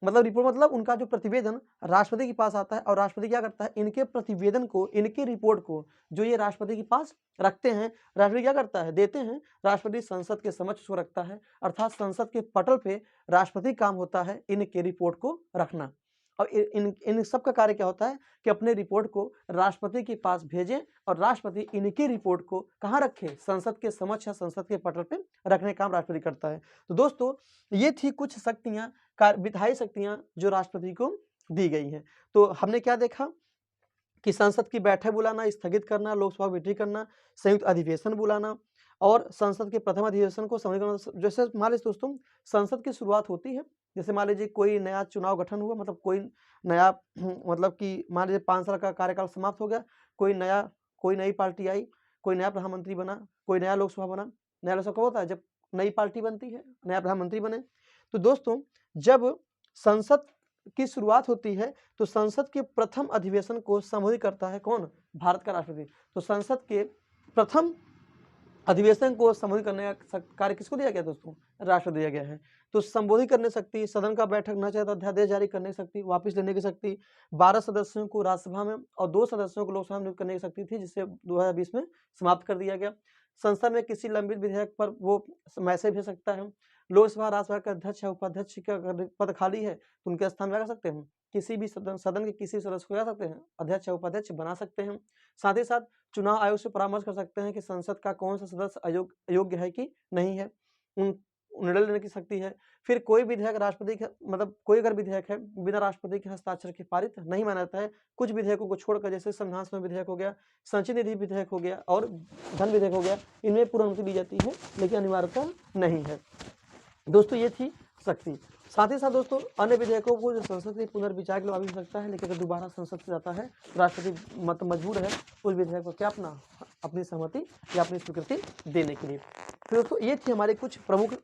मतलब उनका जो प्रतिवेदन राष्ट्रपति के पास आता है और राष्ट्रपति क्या करता है, इनके प्रतिवेदन को, इनकी रिपोर्ट को जो ये राष्ट्रपति के पास रखते हैं, राष्ट्रपति क्या करता है, देते हैं, राष्ट्रपति संसद के समक्ष उसको रखता है, अर्थात संसद के पटल पे राष्ट्रपति काम होता है इनके रिपोर्ट को रखना। और इन सब का कार्य क्या होता है कि अपने रिपोर्ट को राष्ट्रपति के पास भेजें और राष्ट्रपति इनकी रिपोर्ट को कहाँ रखे, संसद के समक्ष या संसद के पटल पे रखने का काम राष्ट्रपति करता है। तो दोस्तों ये थी कुछ शक्तियां, विधायी शक्तियां जो राष्ट्रपति को दी गई हैं। तो हमने क्या देखा कि संसद की बैठक बुलाना, स्थगित करना, लोकसभा बैठक करना, संयुक्त अधिवेशन बुलाना और संसद के प्रथम अधिवेशन को सम्मिलित करना। जैसे मान लीजिए दोस्तों संसद की शुरुआत होती है, जैसे मान लीजिए कोई नया चुनाव गठन हुआ, मतलब कोई नया मतलब कि मान लीजिए 5 साल का कार्यकाल समाप्त हो गया, कोई नई पार्टी आई, कोई नया प्रधानमंत्री बना, कोई नया लोकसभा बना। नया लोकसभा कब होता है, जब नई पार्टी बनती है, नया प्रधानमंत्री बने। तो दोस्तों जब संसद की शुरुआत होती है तो संसद के प्रथम अधिवेशन को संबोधित करता है कौन, भारत का राष्ट्रपति। तो संसद के प्रथम अधिवेशन को संबोधित करने का कार्य किसको दिया गया दोस्तों, राष्ट्रपति दिया गया है। तो संबोधित करने शक्ति, सदन का बैठक न चाहे तो अध्यादेश जारी करने की शक्ति, वापस लेने की शक्ति, 12 सदस्यों को राज्यसभा में और 2 सदस्यों को लोकसभा में नियुक्त करने की शक्ति थी, जिसे 2020 में समाप्त कर दिया गया। संसद में किसी लंबित विधेयक पर वो मैसेज भेज सकता है। लोकसभा राज्यसभा के अध्यक्ष या उपाध्यक्ष का पद खाली है तो उनके स्थान में क्या कर सकते हैं, किसी भी सदन के किसी सदस्य को क्या सकते हैं, अध्यक्ष या उपाध्यक्ष बना सकते हैं। साथ ही साथ चुनाव आयोग से परामर्श कर सकते हैं कि संसद का कौन सा सदस्य अयोग्य है कि नहीं है, निर्णय लेने की शक्ति है। फिर कोई विधेयक राष्ट्रपति के मतलब कोई अगर विधेयक है बिना राष्ट्रपति के हस्ताक्षर के पारित नहीं माना जाता है। कुछ विधेयकों को छोड़कर, जैसे संविधान संशोधन विधेयक हो गया, संचित निधि विधेयक हो गया और धन विधेयक हो गया, इनमें पूर्ण अनुमति दी जाती है लेकिन अनिवार्यता नहीं है। दोस्तों ये थी शक्ति। साथ ही साथ दोस्तों अन्य विधेयकों को जो संसद से पुनर्विचार के लिए भी सकता है, लेकिन अगर दोबारा संसद से जाता है राष्ट्रपति मत मजबूर है उस विधेयक को क्या अपनी सहमति या अपनी स्वीकृति देने के लिए। फिर दोस्तों ये थी हमारी कुछ प्रमुख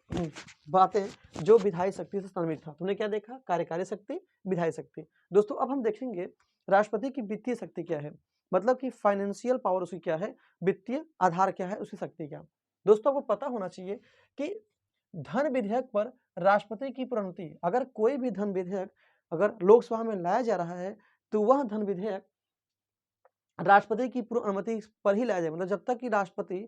बातें जो विधायी शक्ति से संबंधित था। तुमने क्या देखा, कार्यकारी शक्ति, विधायी शक्ति। दोस्तों अब हम देखेंगे राष्ट्रपति की वित्तीय शक्ति क्या है, मतलब कि फाइनेंशियल पावर उसकी क्या है, वित्तीय आधार क्या है, उसकी शक्ति क्या। दोस्तों आपको पता होना चाहिए कि धन विधेयक पर राष्ट्रपति की अनुमति, अगर कोई भी धन विधेयक अगर लोकसभा में लाया जा रहा है तो वह धन विधेयक राष्ट्रपति की पूर्व अनुमति पर ही लाया जाए। मतलब जब तक कि राष्ट्रपति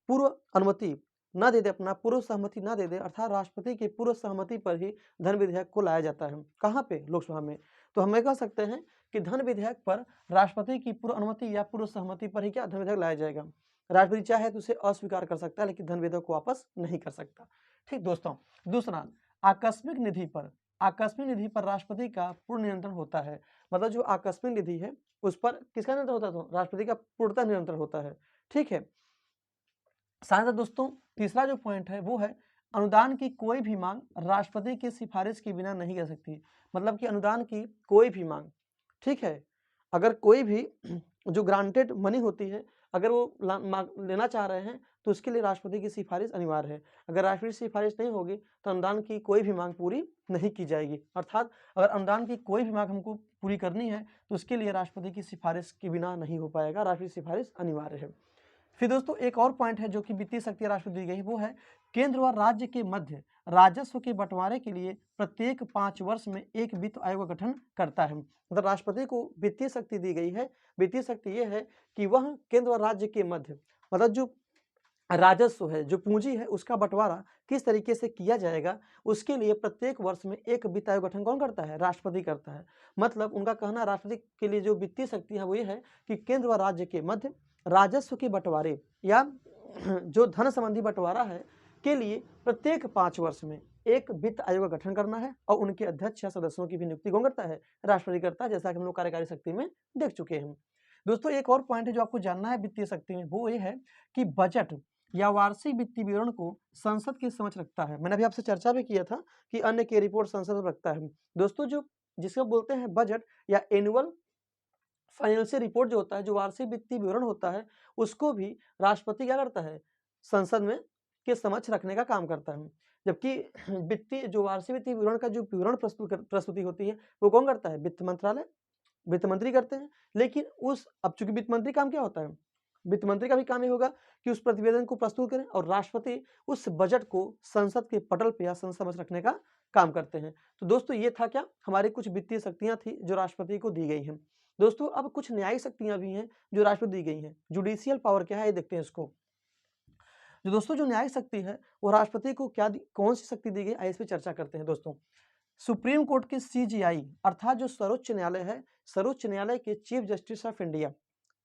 पूर्व अनुमति न दे दे, अपना पूर्व सहमति न दे दे, अर्थात राष्ट्रपति की पूर्व सहमति पर ही धन विधेयक को लाया जाता है। कहाँ पे, लोकसभा में। तो हम कह सकते हैं कि धन विधेयक पर राष्ट्रपति की पूर्व अनुमति या पूर्व सहमति पर ही क्या धन विधेयक लाया जाएगा। राष्ट्रपति चाहे तो उसे अस्वीकार कर सकता है लेकिन धन विधेयक को वापस नहीं कर सकता। ठीक दोस्तों, दूसरा आकस्मिक निधि पर राष्ट्रपति का पूर्ण नियंत्रण होता है। मतलब जो आकस्मिक निधि है उस पर किसका नियंत्रण होता है, तो राष्ट्रपति का पूर्णतः नियंत्रण होता है। ठीक है। साथ दोस्तों तीसरा जो पॉइंट है वो है अनुदान की कोई भी मांग राष्ट्रपति की सिफारिश के बिना नहीं कर सकती। मतलब कि अनुदान की कोई भी मांग, ठीक है, अगर कोई भी जो ग्रांटेड मनी होती है अगर वो लेना चाह रहे हैं तो उसके लिए राष्ट्रपति की सिफारिश अनिवार्य है। अगर राष्ट्रपति की सिफारिश नहीं होगी तो अनुदान की कोई भी मांग पूरी नहीं की जाएगी। अर्थात अगर अनुदान की कोई भी मांग हमको पूरी करनी है तो उसके लिए राष्ट्रपति की सिफारिश के बिना नहीं हो पाएगा, राष्ट्रपति की सिफारिश अनिवार्य है। फिर दोस्तों एक और पॉइंट है जो कि वित्तीय शक्ति राष्ट्रपति दी गई, वो है केंद्र व राज्य के मध्य राजस्व के बंटवारे के लिए प्रत्येक 5 वर्ष में एक वित्त आयोग का गठन करता है। मतलब राष्ट्रपति को वित्तीय शक्ति दी गई है। वित्तीय शक्ति ये है कि वह केंद्र और राज्य के मध्य, मतलब जो राजस्व है, जो पूंजी है, उसका बंटवारा किस तरीके से किया जाएगा उसके लिए प्रत्येक वर्ष में एक वित्त आयोग गठन कौन करता है, राष्ट्रपति करता है। मतलब उनका कहना राष्ट्रपति के लिए जो वित्तीय शक्ति है वो ये है कि केंद्र व राज्य के मध्य राजस्व के बंटवारे या जो धन संबंधी बंटवारा है के लिए प्रत्येक 5 वर्ष में एक वित्त आयोग का गठन करना है और उनके अध्यक्ष या सदस्यों की भी नियुक्ति कौन करता है, राष्ट्रपति करता है, जैसा कि हम लोग कार्यकारी शक्ति में देख चुके हैं। दोस्तों एक और पॉइंट है जो आपको जानना है वित्तीय शक्ति में, वो ये है कि बजट या वार्षिक वित्तीय विवरण को संसद के समक्ष रखता है। मैंने अभी आपसे चर्चा भी किया था कि अन्य के रिपोर्ट संसद रखता है। दोस्तों जो जिसको बोलते हैं बजट या एनुअल फाइनेंशियल रिपोर्ट जो होता है, जो वार्षिक वित्तीय विवरण होता है, उसको भी राष्ट्रपति क्या करता है, संसद में के समक्ष रखने का काम करता है। जबकि वित्तीय जो वार्षिक वित्तीय विवरण का जो विवरण प्रस्तुति होती है वो कौन करता है? वित्त मंत्रालय, वित्त मंत्री करते हैं। लेकिन अब चूंकि वित्त मंत्री काम क्या होता है? वित्त मंत्री का भी काम ये होगा कि उस प्रतिवेदन को प्रस्तुत करें और राष्ट्रपति उस बजट को संसद के पटल पे या संसद में रखने का काम करते हैं। तो दोस्तों ये था क्या? हमारी कुछ वित्तीय शक्तियां थी जो राष्ट्रपति को दी गई हैं। दोस्तों अब कुछ न्यायिक शक्तियां भी हैं जो राष्ट्रपति दी गई हैं। जुडिशियल पावर क्या है ये देखते हैं इसको। जो दोस्तों जो न्यायिक शक्ति है वो राष्ट्रपति को कौन सी शक्ति दी गई, आइए इस पर चर्चा करते हैं दोस्तों। सुप्रीम कोर्ट के CJI अर्थात जो सर्वोच्च न्यायालय है, सर्वोच्च न्यायालय के चीफ जस्टिस ऑफ इंडिया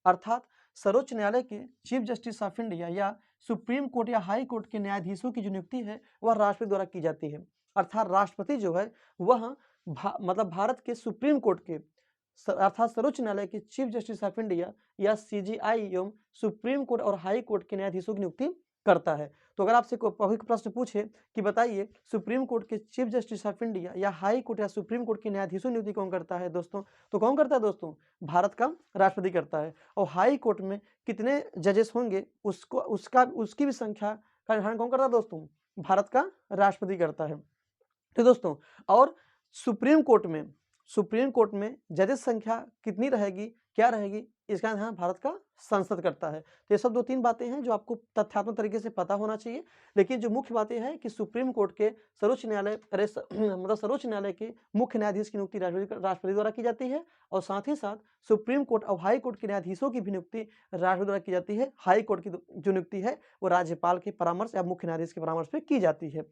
अर्थात सर्वोच्च न्यायालय के चीफ जस्टिस ऑफ इंडिया या सुप्रीम कोर्ट या हाई कोर्ट के न्यायाधीशों की जो नियुक्ति है वह राष्ट्रपति द्वारा की जाती है। अर्थात राष्ट्रपति जो है वह मतलब भारत के सुप्रीम कोर्ट के अर्थात सर्वोच्च न्यायालय के चीफ जस्टिस ऑफ इंडिया या CJI एवं सुप्रीम कोर्ट और हाई कोर्ट के न्यायाधीशों की नियुक्ति करता है। तो अगर आपसे कोई प्रश्न पूछे कि बताइए सुप्रीम कोर्ट के चीफ जस्टिस ऑफ इंडिया या हाई कोर्ट या सुप्रीम कोर्ट के न्यायाधीशों की नियुक्ति कौन करता है दोस्तों? तो कौन करता है दोस्तों? भारत का राष्ट्रपति करता है। और हाई कोर्ट में कितने जजेस होंगे उसकी भी संख्या का निर्धारण कौन करता है दोस्तों? भारत का राष्ट्रपति करता है। तो दोस्तों और सुप्रीम कोर्ट में जजेस संख्या कितनी रहेगी, क्या रहेगी, इसका ध्यान भारत का संसद करता है। तो ये सब 2-3 बातें हैं जो आपको तथ्यात्मक तरीके से पता होना चाहिए। लेकिन जो मुख्य बातें हैं कि सुप्रीम कोर्ट के सर्वोच्च न्यायालय मतलब सर्वोच्च न्यायालय के मुख्य न्यायाधीश की नियुक्ति राष्ट्रपति द्वारा की जाती है और साथ ही साथ सुप्रीम कोर्ट और हाई कोर्ट के न्यायाधीशों की भी नियुक्ति राष्ट्रपति द्वारा की जाती है। हाई कोर्ट की जो नियुक्ति है वो राज्यपाल के परामर्श या मुख्य न्यायाधीश के परामर्श पे की जाती है।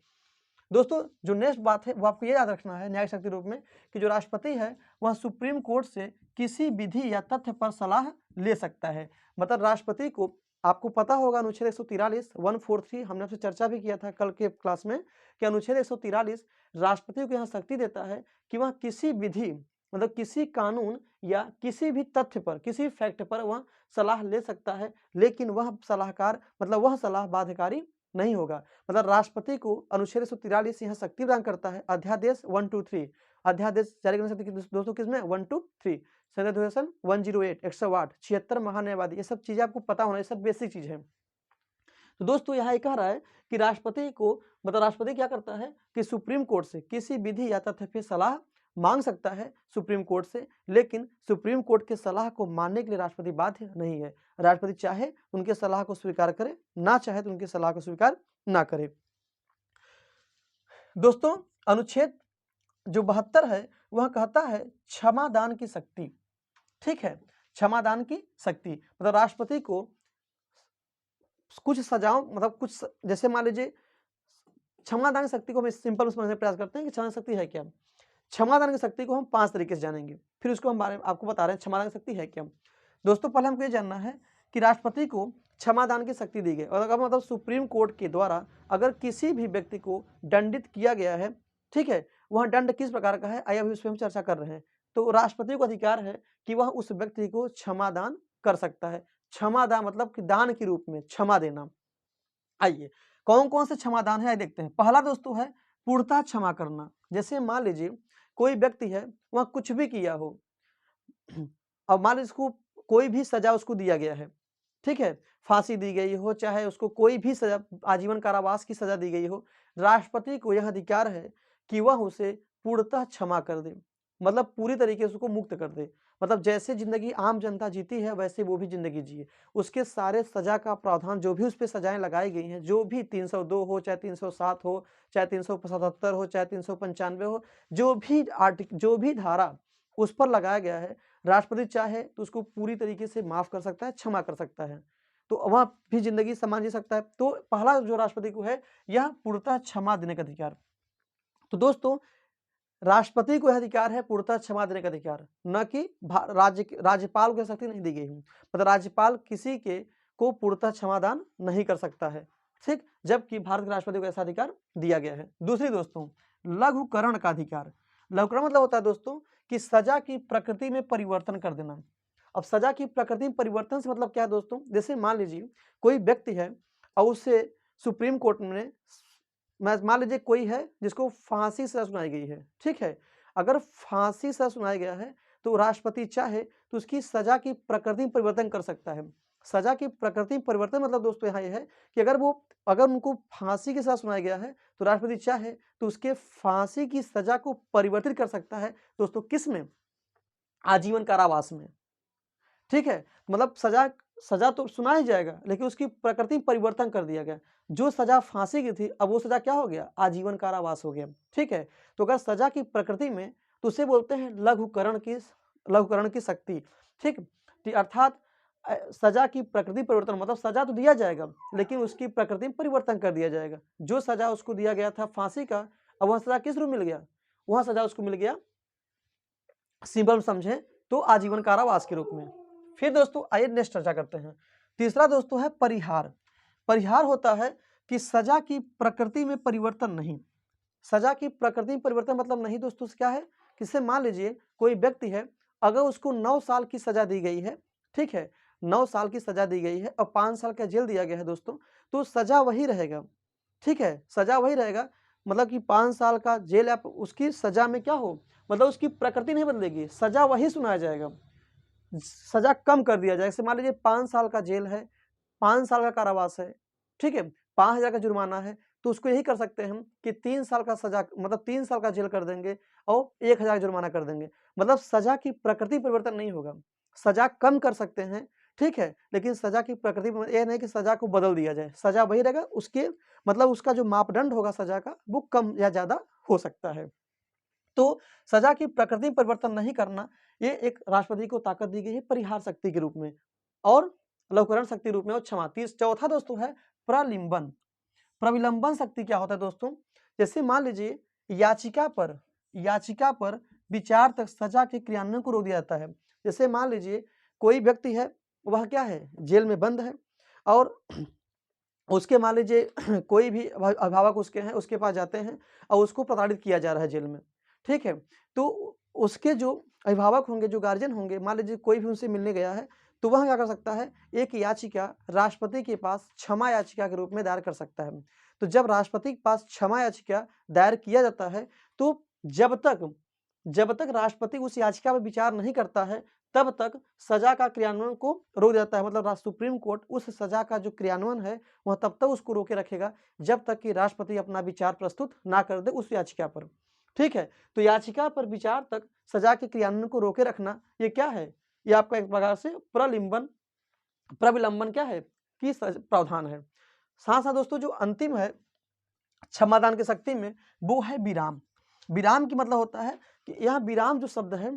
दोस्तों जो नेक्स्ट बात है वो आपको ये याद रखना है न्यायिक शक्ति रूप में कि जो राष्ट्रपति है वह सुप्रीम कोर्ट से किसी विधि या तथ्य पर सलाह ले सकता है। मतलब राष्ट्रपति को आपको पता होगा अनुच्छेद 143 143 हमने आपसे चर्चा भी किया था कल के क्लास में कि अनुच्छेद 143 राष्ट्रपति को यहाँ शक्ति देता है कि वह किसी विधि मतलब किसी कानून या किसी भी तथ्य पर किसी फैक्ट पर वह सलाह ले सकता है, लेकिन वह सलाहकार मतलब वह सलाह बाध्यकारी नहीं होगा। मतलब राष्ट्रपति को अनुच्छेद 143 यहाँ शक्ति प्रदान करता है। अध्यादेश 123 अध्यादेश जारी करने सकती दोस्तों किसमें? 123 संविधान 108 108 76 महान्यायवादी, ये सब चीजें आपको पता होना, ये सब बेसिक चीज है। तो दोस्तों यहाँ कह रहा है कि राष्ट्रपति को मतलब राष्ट्रपति क्या करता है कि सुप्रीम कोर्ट से किसी विधि या तथ्य पे सलाह मांग सकता है सुप्रीम कोर्ट से, लेकिन सुप्रीम कोर्ट के सलाह को मानने के लिए राष्ट्रपति बाध्य नहीं है। राष्ट्रपति चाहे उनके सलाह को स्वीकार करे, ना चाहे तो उनकी सलाह को स्वीकार ना करे। दोस्तों अनुच्छेद जो 72 है वह कहता है क्षमादान की शक्ति। ठीक है, क्षमादान की शक्ति मतलब राष्ट्रपति को कुछ सजाओं मतलब कुछ जैसे मान लीजिए क्षमादान की शक्ति को हम सिंपल समझने का प्रयास करते हैं कि क्षमा शक्ति है क्या। क्षमादान की शक्ति को हम 5 तरीके से जानेंगे, फिर उसको हम बारे में आपको बता रहे हैं क्षमादान की शक्ति है क्या। दोस्तों पहले हमको ये जानना है कि राष्ट्रपति को क्षमादान की शक्ति दी गई और अगर मतलब सुप्रीम कोर्ट के द्वारा अगर किसी भी व्यक्ति को दंडित किया गया है, ठीक है, वह दंड किस प्रकार का है आइए अभी उस पर हम चर्चा कर रहे हैं। तो राष्ट्रपति को अधिकार है कि वह उस व्यक्ति को क्षमादान कर सकता है। क्षमादान मतलब कि दान के रूप में क्षमा देना। आइए कौन कौन से क्षमादान है देखते हैं। पहला दोस्तों है पूर्णतः क्षमा करना। जैसे मान लीजिए कोई व्यक्ति है वह कुछ भी किया हो और मान लीजिए उसको कोई भी सजा उसको दिया गया है, ठीक है, फांसी दी गई हो चाहे उसको कोई भी सजा आजीवन कारावास की सजा दी गई हो, राष्ट्रपति को यह अधिकार है कि वह उसे पूर्णतः क्षमा कर दे, मतलब पूरी तरीके से उसको मुक्त कर दे। मतलब जैसे जिंदगी आम जनता जीती है वैसे वो भी जिंदगी जिए। उसके सारे सजा का प्रावधान जो भी उस पर सजाएं लगाई गई हैं, जो भी 302 हो चाहे 307 हो चाहे 377 हो चाहे 395 हो, जो भी धारा उस पर लगाया गया है, राष्ट्रपति चाहे तो उसको पूरी तरीके से माफ कर सकता है, क्षमा कर सकता है, तो वह भी जिंदगी समान जी सकता है। तो पहला जो राष्ट्रपति को है यह पूर्णतः क्षमा देने का अधिकार। तो दोस्तों राष्ट्रपति को यह अधिकार है पूर्णतः क्षमा देने का अधिकार, न कि राज्यपाल को शक्ति नहीं दी गई है। मतलब राज्यपाल किसी के को पूर्णतः क्षमादान नहीं कर सकता है, ठीक, जबकि भारत के राष्ट्रपति को ऐसा अधिकार दिया गया है। दूसरी दोस्तों लघुकरण का अधिकार। लघुकरण मतलब होता है दोस्तों कि सजा की प्रकृति में परिवर्तन कर देना। अब सजा की प्रकृति में परिवर्तन से मतलब क्या है दोस्तों, जैसे मान लीजिए कोई व्यक्ति है और उससे सुप्रीम कोर्ट में मान लीजिए कोई है जिसको फांसी सजा सुनाई गई है, ठीक है, अगर फांसी सजा सुनाया गया है तो राष्ट्रपति चाहे तो उसकी सजा की प्रकृति में परिवर्तन कर सकता है। सजा की प्रकृति में परिवर्तन मतलब दोस्तों यहाँ ये है कि अगर उनको फांसी के साथ सुनाया गया है तो राष्ट्रपति चाहे तो उसके फांसी की सजा को परिवर्तित कर सकता है दोस्तों, किस में? आजीवन कारावास में। ठीक है, मतलब सजा तो सुना ही जाएगा, लेकिन उसकी प्रकृति में परिवर्तन कर दिया गया। जो सजा फांसी की थी, अब वो सजा क्या हो गया? आजीवन कारावास हो गया। ठीक है, तो अगर सजा की प्रकृति में, तो उसे बोलते हैं लघुकरण की शक्ति। ठीक, अर्थात सजा की प्रकृति परिवर्तन मतलब सजा तो दिया जाएगा, लेकिन उसकी प्रकृति में परिवर्तन कर दिया जाएगा। जो सजा उसको दिया गया था फांसी का, अब वह सजा किस रूप मिल गया? वह सजा उसको मिल गया, सिंपल समझें तो आजीवन कारावास के रूप में। फिर दोस्तों आइए नेक्स्ट चर्चा करते हैं। तीसरा दोस्तों है परिहार। परिहार होता है कि सजा की प्रकृति में परिवर्तन नहीं। सजा की प्रकृति में परिवर्तन मतलब नहीं दोस्तों क्या है? किसे मान लीजिए कोई व्यक्ति है, अगर उसको 9 साल की सजा दी गई है, ठीक है, 9 साल की सजा दी गई है और 5 साल का जेल दिया गया है दोस्तों, तो सजा वही रहेगा। ठीक है, सजा वही रहेगा, मतलब कि 5 साल का जेल या उसकी सजा में क्या हो, मतलब उसकी प्रकृति नहीं बदलेगी, सजा वही सुनाया जाएगा, सजा कम कर दिया जाएगा। जैसे मान लीजिए 5 साल का जेल है, 5 साल का कारावास है, ठीक है, 5000 का जुर्माना है, तो उसको यही कर सकते हैं हम कि 3 साल का सजा मतलब 3 साल का जेल कर देंगे और 1000 जुर्माना कर देंगे। मतलब सजा की प्रकृति परिवर्तन नहीं होगा, सजा कम कर सकते हैं, ठीक है, लेकिन सजा की प्रकृति में यह नहीं कि सजा को बदल दिया जाए, सजा वही रहेगा, उसके मतलब उसका जो मापदंड होगा सजा का वो कम या ज़्यादा हो सकता है। तो सजा की प्रकृति में परिवर्तन नहीं करना, ये एक राष्ट्रपति को ताकत दी गई है परिहार शक्ति के रूप में और लघुकरण शक्ति के रूप में। और क्षमा चौथा दोस्तों है प्रलिम्बन। प्रविलंबन शक्ति क्या होता है दोस्तों? जैसे मान लीजिए याचिका पर विचार तक सजा के क्रियान्वयन को रोक दिया जाता है। जैसे मान लीजिए कोई व्यक्ति है, वह क्या है, जेल में बंद है और उसके मान लीजिए कोई भी अभिभावक उसके हैं, उसके पास जाते हैं और उसको प्रताड़ित किया जा रहा है जेल में, ठीक है, तो उसके जो अभिभावक होंगे, जो गार्जियन होंगे, मान लीजिए कोई भी उनसे मिलने गया है, तो वह क्या कर सकता है, एक याचिका राष्ट्रपति के पास क्षमा याचिका के रूप में दायर कर सकता है। तो जब राष्ट्रपति के पास क्षमा याचिका दायर किया जाता है, तो जब तक राष्ट्रपति उस याचिका पर विचार नहीं करता है, तब तक सजा का क्रियान्वयन को रोक देता है। मतलब सुप्रीम कोर्ट उस सजा का जो क्रियान्वयन है वह तब तक उसको रोके रखेगा जब तक कि राष्ट्रपति अपना विचार प्रस्तुत ना कर दे उस याचिका पर। ठीक है, तो याचिका पर विचार तक सजा के क्रियान्वयन को रोके रखना, ये क्या है, ये आपका एक प्रकार से प्रविलंबन क्या है कि प्रावधान है। साथ साथ दोस्तों जो अंतिम है क्षमादान की शक्ति में, वो है विराम। विराम की मतलब होता है कि यहाँ विराम जो शब्द है,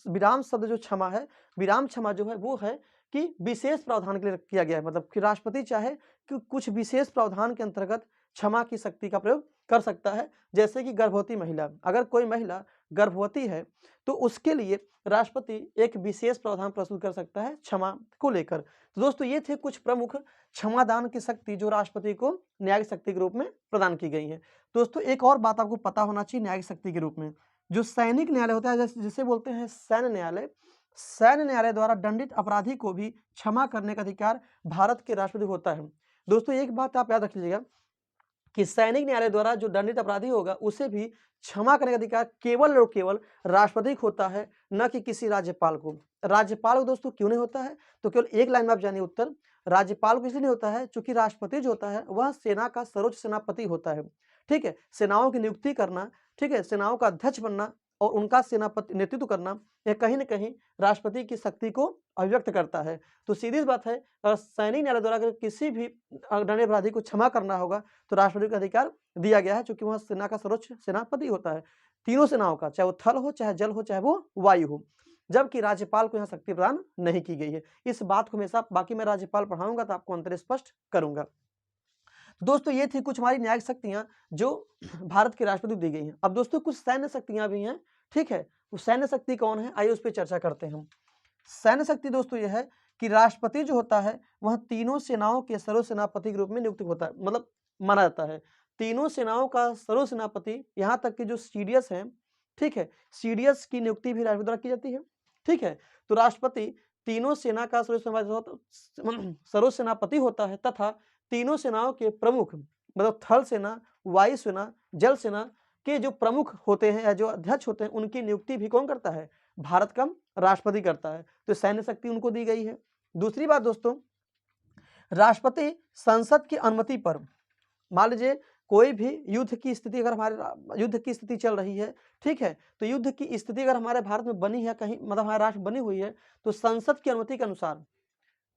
विराम शब्द जो क्षमा है, विराम क्षमा जो है वो है कि विशेष प्रावधान के लिए किया गया है। मतलब कि राष्ट्रपति चाहे कि कुछ विशेष प्रावधान के अंतर्गत क्षमा की शक्ति का प्रयोग कर सकता है। जैसे कि गर्भवती महिला, अगर कोई महिला गर्भवती है तो उसके लिए राष्ट्रपति एक विशेष प्रावधान प्रस्तुत कर सकता है क्षमा को लेकर। तो दोस्तों ये थे कुछ प्रमुख क्षमादान की शक्ति जो राष्ट्रपति को न्यायिक शक्ति के रूप में प्रदान की गई है। दोस्तों एक और बात आपको पता होना चाहिए न्यायिक शक्ति के रूप में, जो सैनिक न्यायालय होता है, जिसे बोलते हैं सैन्य न्यायालय, सैन्य न्यायालय द्वारा दंडित अपराधी को भी क्षमा करने का अधिकार भारत के राष्ट्रपति को होता है। दोस्तों एक बात आप याद रख लीजिएगा कि सैनिक न्यायालय द्वारा जो दंडित अपराधी होगा उसे भी क्षमा करने का अधिकार केवल और केवल राष्ट्रपति को होता है, न कि किसी राज्यपाल को। राज्यपाल को दोस्तों क्यों नहीं होता है, तो केवल एक लाइन में आप जानिए उत्तर। राज्यपाल को इसलिए नहीं होता है क्योंकि राष्ट्रपति जो होता है वह सेना का सर्वोच्च सेनापति होता है। ठीक है, सेनाओं की नियुक्ति करना, ठीक है, सेनाओं का अध्यक्ष बनना और उनका सेनापति नेतृत्व करना, यह कहीं न कहीं राष्ट्रपति की शक्ति को अभिव्यक्त करता है। तो सीधी बात है, अगर सैनिक न्यायालय द्वारा अगर किसी भी दंडित अपराधी को क्षमा करना होगा तो राष्ट्रपति को अधिकार दिया गया है, क्योंकि वह सेना का सर्वोच्च सेनापति होता है, तीनों सेनाओं का, चाहे वो थल हो, चाहे जल हो, चाहे वो वायु हो। जबकि राज्यपाल को यहाँ शक्ति प्रदान नहीं की गई है। इस बात को हमेशा, बाकी मैं राज्यपाल पढ़ाऊंगा तो आपको अंतर स्पष्ट करूंगा। दोस्तों ये थी कुछ हमारी न्यायिक शक्तियां जो भारत के राष्ट्रपति को दी गई हैं। अब दोस्तों कुछ सैन्य शक्तियां भी हैं, ठीक है, वो सैन्य शक्ति कौन है, आइए उस पर चर्चा करते हैं हम। सैन्य शक्ति दोस्तों यह है कि राष्ट्रपति जो होता है वह तीनों सेनाओं के सर्व सेनापति के रूप में नियुक्त होता है, मतलब माना जाता है। तीनों सेनाओं का सर्व सेनापति, यहाँ तक कि जो सीडीएस है, ठीक है, सीडीएस की नियुक्ति भी राष्ट्रपति द्वारा की जाती है। ठीक है, तो राष्ट्रपति तीनों सेना का सर्व सेनापति होता है तथा तीनों सेनाओं के प्रमुख, मतलब थल सेना, वायु सेना, जल सेना के जो प्रमुख होते हैं या जो अध्यक्ष होते हैं उनकी नियुक्ति भी कौन करता है, भारत का राष्ट्रपति करता है। तो सैन्य शक्ति उनको दी गई है। दूसरी बात दोस्तों, राष्ट्रपति संसद की अनुमति पर, मान लीजिए कोई भी युद्ध की स्थिति, अगर हमारे युद्ध की स्थिति चल रही है, ठीक है, तो युद्ध की स्थिति अगर हमारे भारत में बनी है, कहीं मतलब हमारे राष्ट्र बनी हुई है, तो संसद की अनुमति के अनुसार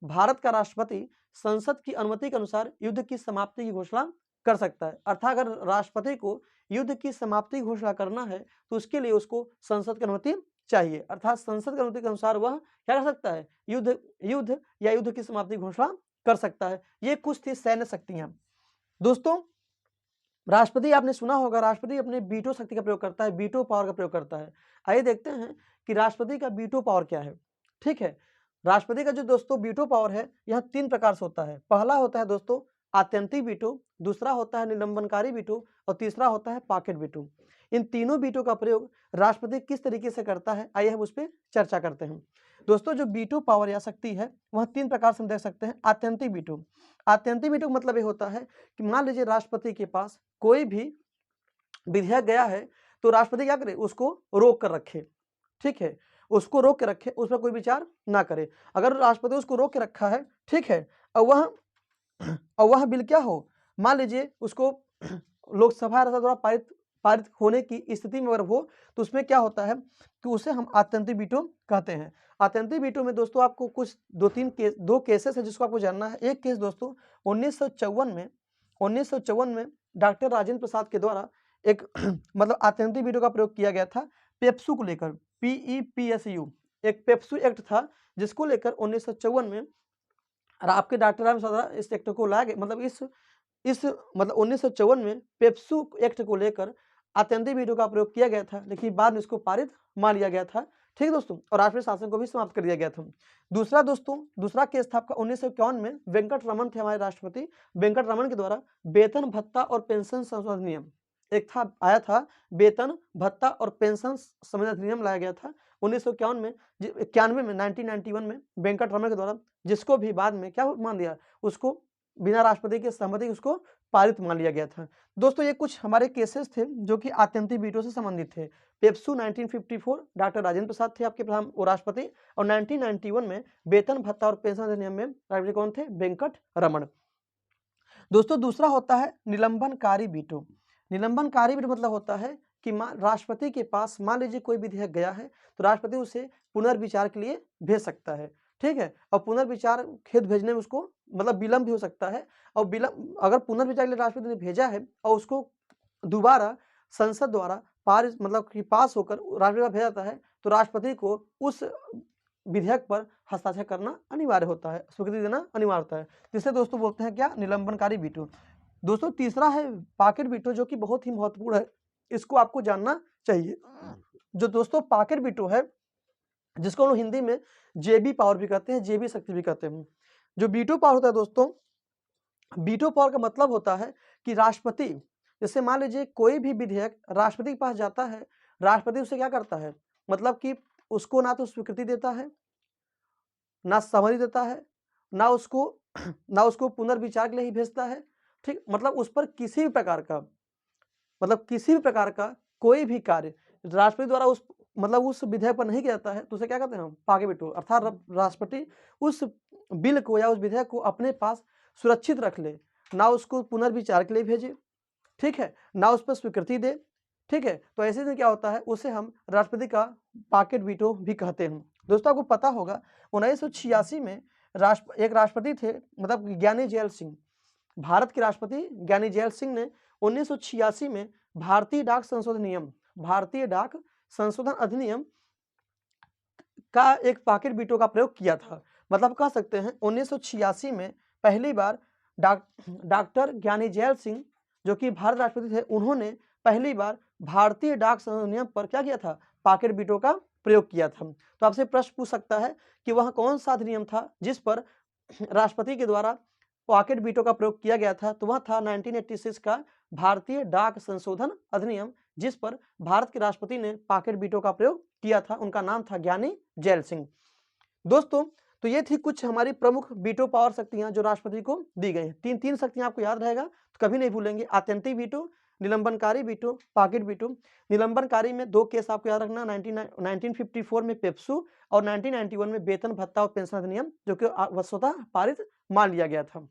भारत का राष्ट्रपति संसद की अनुमति के अनुसार युद्ध की समाप्ति की घोषणा कर सकता है। अर्थात अगर राष्ट्रपति को युद्ध की समाप्ति की घोषणा करना है तो उसके लिए उसको संसद की अनुमति चाहिए। अर्थात संसद की अनुमति के अनुसार वह क्या कर सकता है, युद्ध या युद्ध की समाप्ति की घोषणा कर सकता है। ये कुछ थी सैन्य शक्तियां। दोस्तों, राष्ट्रपति आपने सुना होगा, राष्ट्रपति अपने वीटो शक्ति का प्रयोग करता है, वीटो पावर का प्रयोग करता है। आइए देखते हैं कि राष्ट्रपति का वीटो पावर क्या है। ठीक है, राष्ट्रपति का जो दोस्तों वीटो पावर है यह 3 प्रकार से होता है। पहला होता है दोस्तों आत्यंतिक वीटो, दूसरा होता है निलंबनकारी वीटो और तीसरा होता है पॉकेट वीटो। इन तीनों वीटो का प्रयोग राष्ट्रपति किस तरीके से करता है, आइए हम उस पर चर्चा करते हैं। दोस्तों, जो वीटो पावर या शक्ति है वह 3 प्रकार से हम देख सकते हैं। आत्यंतिक वीटो, आत्यंतिक वीटो का मतलब ये होता है कि मान लीजिए राष्ट्रपति के पास कोई भी विधेयक गया है तो राष्ट्रपति क्या करे, उसको रोक कर रखे। ठीक है, उसको रोक के रखे, उस पर कोई विचार ना करे। अगर राष्ट्रपति उसको रोक के रखा है, ठीक है, और वह बिल क्या हो, मान लीजिए उसको लोकसभा द्वारा पारित होने की स्थिति में अगर हो तो उसमें क्या होता है कि उसे हम आत्यंतिक वीटो कहते हैं। आत्यंतिक वीटो में दोस्तों आपको कुछ दो केसेस है जिसको आपको जानना है। एक केस दोस्तों 1954 में डॉक्टर राजेंद्र प्रसाद के द्वारा एक मतलब आत्यंतिक वीटो का प्रयोग किया गया था पेप्सू को लेकर, PEPSU, एक पेप्सू एक्ट था जिसको लेकर 1954 में आपके डॉक्टर राजेंद्र प्रसाद इस एक्ट को लाया गया। मतलब इस 1954 में पेप्सू एक्ट को लेकर आत्यंतिक वीटो का प्रयोग किया गया था, लेकिन बाद में इसको पारित मान लिया गया था। ठीक है दोस्तों, और राष्ट्रीय शासन को भी समाप्त कर दिया गया था। दूसरा केस था आपका 1951 में वेंकट रमन थे हमारे राष्ट्रपति। वेंकट रमन के द्वारा वेतन भत्ता और पेंशन संशोधन अधिनियम एक था, आया था, वेतन भत्ता और पेंशन संशोधन अधिनियम लाया गया था 1951 में, 1991 में वेंकट रमन के द्वारा, जिसको भी बाद में क्या मान दिया, उसको बिना राष्ट्रपति के सहमति उसको पारित मान लिया गया था। दोस्तों, ये कुछ हमारे केसेस थे जो कि आत्यंतिक वीटो से संबंधित थे। पेप्सू 1954 डॉक्टर राजेंद्र प्रसाद थे आपके प्रधान राष्ट्रपति, और 1991 में वेतन भत्ता और पेंशन अधिनियम में राष्ट्रपति कौन थे, वेंकट रमन। दोस्तों, दूसरा होता है निलंबनकारी वीटो। निलंबनकारी वीटो मतलब होता है कि राष्ट्रपति के पास मान लीजिए कोई विधेयक गया है तो राष्ट्रपति उसे पुनर्विचार के लिए भेज सकता है। ठीक है, और पुनर्विचार खेद भेजने में उसको मतलब विलंब भी हो सकता है, और विलंब अगर पुनर्विचार के लिए राष्ट्रपति ने भेजा है और उसको दोबारा संसद द्वारा मतलब कि पास होकर राष्ट्रपति भेजा जाता है तो राष्ट्रपति को उस विधेयक पर हस्ताक्षर करना अनिवार्य होता है, स्वीकृति देना अनिवार्य होता है, जिसे दोस्तों बोलते हैं क्या, निलंबनकारी वीटो। दोस्तों, तीसरा है पॉकेट वीटो, जो कि बहुत ही महत्वपूर्ण है, इसको आपको जानना चाहिए। जो दोस्तों पॉकेट वीटो है, जिसको हम हिंदी में जेबी पावर भी कहते हैं, जेबी शक्ति भी कहते हैं। जो वीटो पावर होता है दोस्तों, वीटो पावर का मतलब होता है कि राष्ट्रपति, जैसे मान लीजिए कोई भी विधेयक राष्ट्रपति के पास जाता है, राष्ट्रपति उसे क्या करता है, मतलब कि उसको ना तो स्वीकृति देता है, ना सहमति देता है, ना उसको पुनर्विचार के लिए ही भेजता है। ठीक, मतलब उस पर किसी भी प्रकार का कोई भी कार्य राष्ट्रपति द्वारा उस विधेयक पर नहीं किया जाता है तो उसे क्या कहते हैं हम, पॉकेट वीटो। अर्थात राष्ट्रपति उस बिल को या उस विधेयक को अपने पास सुरक्षित रख ले, ना उसको पुनर्विचार के लिए भेजे, ठीक है, ना उस पर स्वीकृति दे। ठीक है, तो ऐसे में क्या होता है, उसे हम राष्ट्रपति का पॉकेट वीटो भी कहते हैं। दोस्तों, आपको पता होगा 1986 में एक राष्ट्रपति थे, मतलब ज्ञानी जैल सिंह, भारत के राष्ट्रपति ज्ञानी जैल सिंह ने 1986 में भारतीय डाक संशोधन अधिनियम का एक पॉकेट वीटो का प्रयोग किया था। मतलब कह सकते हैं 1986 में पहली बार डॉक्टर ज्ञानी जैल सिंह, जो कि भारत राष्ट्रपति थे, उन्होंने पहली बार भारतीय डाक संशोधन अधिनियम पर क्या किया था, पॉकेट वीटो का प्रयोग किया था। तो आपसे प्रश्न पूछ सकता है कि वह कौन सा अधिनियम था जिस पर राष्ट्रपति के द्वारा पॉकेट वीटो का प्रयोग किया गया था, तो वह था 1986 का भारतीय डाक संशोधन अधिनियम, जिस पर भारत के राष्ट्रपति ने पॉकेट वीटो का प्रयोग किया था। उनका नाम था ज्ञानी जैल सिंह। दोस्तों, तो ये थी कुछ हमारी प्रमुख वीटो पावर शक्तियां जो राष्ट्रपति को दी गई हैं। तीन शक्तियां आपको याद रहेगा तो कभी नहीं भूलेंगे, आत्यंतिक वीटो, निलंबनकारी वीटो, पॉकेट वीटो। निलंबनकारी में 2 केस आपको याद रखना, 1954 में पेप्सू और 1991 में वेतन भत्ता और पेंशन अधिनियम, जो कि वस्तुतः पारित मान लिया गया था।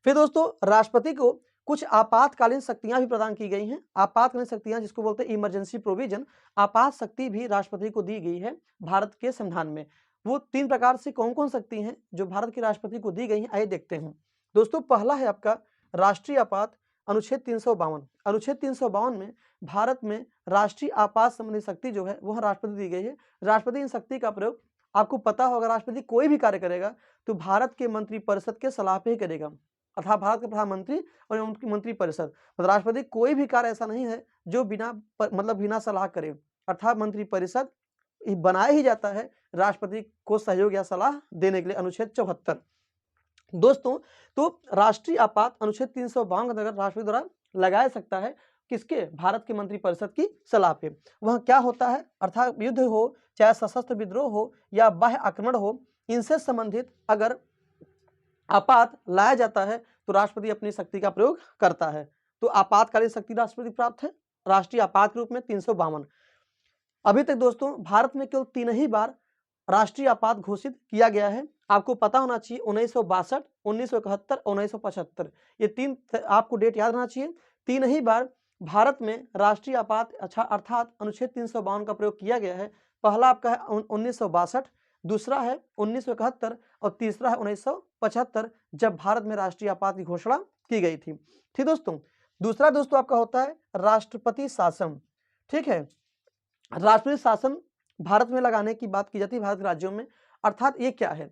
फिर दोस्तों राष्ट्रपति को कुछ आपातकालीन शक्तियां भी प्रदान की गई हैं। आपातकालीन शक्तियां जिसको बोलते हैं इमरजेंसी प्रोविजन, आपात शक्ति भी राष्ट्रपति को दी गई है भारत के संविधान में। वो 3 प्रकार से कौन कौन शक्ति हैं जो भारत के राष्ट्रपति को दी गई हैं, आइए देखते हैं। दोस्तों पहला है आपका राष्ट्रीय आपात अनुच्छेद 352। अनुच्छेद 352 में भारत में राष्ट्रीय आपात संबंधी शक्ति जो है वह राष्ट्रपति दी गई है। राष्ट्रपति इन शक्ति का प्रयोग, आपको पता होगा, राष्ट्रपति कोई भी कार्य करेगा तो भारत के मंत्रिपरिषद के सलाह पे ही करेगा, अर्थात भारत के प्रधानमंत्री और उनकी मंत्रिपरिषद। राष्ट्रपति कोई भी कार्य ऐसा नहीं है जो बिना सलाह करे, अर्थात मंत्रिपरिषद बनाया ही जाता है राष्ट्रपति को सहयोग या सलाह देने के लिए। अनुच्छेद 74 दोस्तों, तो राष्ट्रीय आपात अनुच्छेद 352 के अंतर्गत राष्ट्रपति द्वारा लगाया सकता है, किसके? भारत के मंत्रिपरिषद की सलाह पे। वह क्या होता है, अर्थात युद्ध हो, चाहे सशस्त्र विद्रोह हो या बाह्य आक्रमण हो, इनसे संबंधित अगर आपात लाया जाता है तो राष्ट्रपति अपनी शक्ति का प्रयोग करता है। तो आपातकालीन शक्ति राष्ट्रपति प्राप्त है राष्ट्रीय आपात के रूप में 352। अभी तक दोस्तों भारत में केवल 3 ही बार राष्ट्रीय आपात घोषित किया गया है। आपको पता होना चाहिए 1962, 1971 और 1975, ये 3 आपको डेट याद रहना चाहिए। 3 ही बार भारत में राष्ट्रीय आपात अर्थात अनुच्छेद 352 का प्रयोग किया गया है। पहला आपका है 1962, दूसरा है 1971 और तीसरा है 1975, जब भारत में राष्ट्रीय आपात की घोषणा की गई थी। ठीक दोस्तों, दूसरा दोस्तों आपका होता है राष्ट्रपति शासन। ठीक है, राष्ट्रपति शासन भारत में लगाने की बात की जाती है भारत के राज्यों में। अर्थात ये क्या है,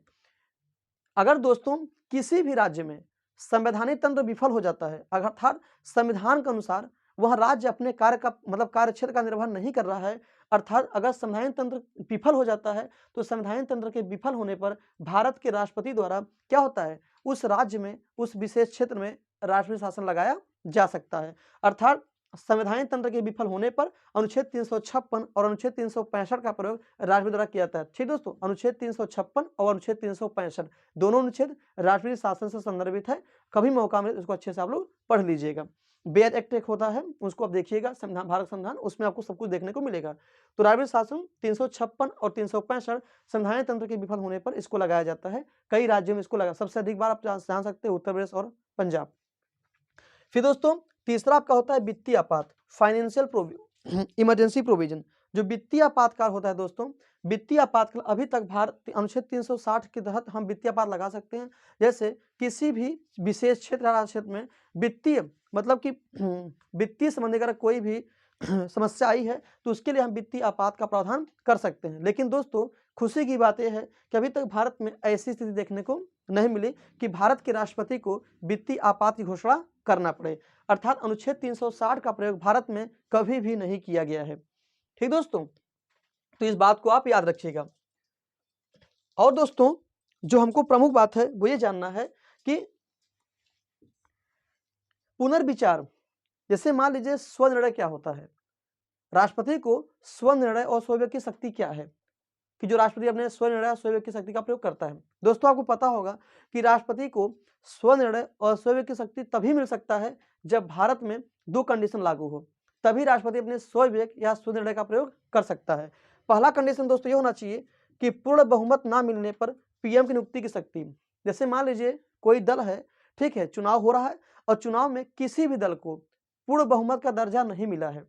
अगर दोस्तों किसी भी राज्य में संवैधानिक तंत्र विफल हो जाता है, अर्थात संविधान के अनुसार वह राज्य अपने कार्य क्षेत्र का निर्वहन नहीं कर रहा है, अर्थात अगर संवैधानिक तंत्र विफल हो जाता है तो संवैधानिक तंत्र के विफल होने पर भारत के राष्ट्रपति द्वारा क्या होता है, उस राज्य में, उस विशेष क्षेत्र में राष्ट्रपति शासन लगाया जा सकता है। अर्थात संवैधानिक तंत्र के विफल होने पर अनुच्छेद 356 और अनुच्छेद 365 का प्रयोग राष्ट्रपति द्वारा किया जाता है। ठीक दोस्तों, अनुच्छेद 356 और अनुच्छेद 365 दोनों अनुच्छेद राष्ट्रपति शासन से संदर्भित है। कभी मौका मिले उसको अच्छे से आप लोग पढ़ लीजिएगा। बेयर एक्ट एक होता है, उसको आप देखिएगा, संविधान, भारत संविधान, उसमें आपको सब कुछ देखने को मिलेगा। तो राष्ट्रपति शासन 356 और 365 संवैधानिक तंत्र के विफल होने पर इसको लगाया जाता है। कई राज्यों में इसको लगा, सबसे अधिक बार आप जान सकते हैं उत्तर प्रदेश और पंजाब। फिर दोस्तों तीसरा आपका होता है वित्तीय आपात, फाइनेंशियल इमरजेंसी प्रोविजन। जो वित्तीय आपातकाल होता है दोस्तों, वित्तीय आपातकाल अभी तक भारत अनुच्छेद 360 के तहत हम वित्तीय आपात लगा सकते हैं। जैसे किसी भी विशेष क्षेत्र में वित्तीय कि वित्तीय संबंधी अगर कोई भी समस्या आई है तो उसके लिए हम वित्तीय आपात का प्रावधान कर सकते हैं। लेकिन दोस्तों खुशी की बात यह है कि अभी तक भारत में ऐसी स्थिति देखने को नहीं मिली कि भारत के राष्ट्रपति को वित्तीय आपात की घोषणा करना पड़े, अर्थात अनुच्छेद 360 का प्रयोग भारत में कभी भी नहीं किया गया है। ठीक दोस्तों, तो इस बात को आप याद रखिएगा। और दोस्तों जो हमको प्रमुख बात है वो ये जानना है कि पुनर्विचार, जैसे मान लीजिए स्वनिर्णय क्या होता है, राष्ट्रपति को स्वनिर्णय और स्वविवेक की शक्ति क्या है, कि जो राष्ट्रपति अपने स्वनिर्णय और स्वविवेक की शक्ति का प्रयोग करता है। दोस्तों आपको पता होगा कि राष्ट्रपति को स्वनिर्णय और स्वविवेक की शक्ति तभी मिल सकता है जब भारत में 2 कंडीशन लागू हो, तभी राष्ट्रपति अपने स्वविवेक या स्वनिर्णय का प्रयोग कर सकता है। पहला कंडीशन दोस्तों ये होना चाहिए कि पूर्ण बहुमत ना मिलने पर पीएम की नियुक्ति की शक्ति। जैसे मान लीजिए कोई दल है, ठीक है, चुनाव हो रहा है और चुनाव में किसी भी दल को पूर्ण बहुमत का दर्जा नहीं मिला है,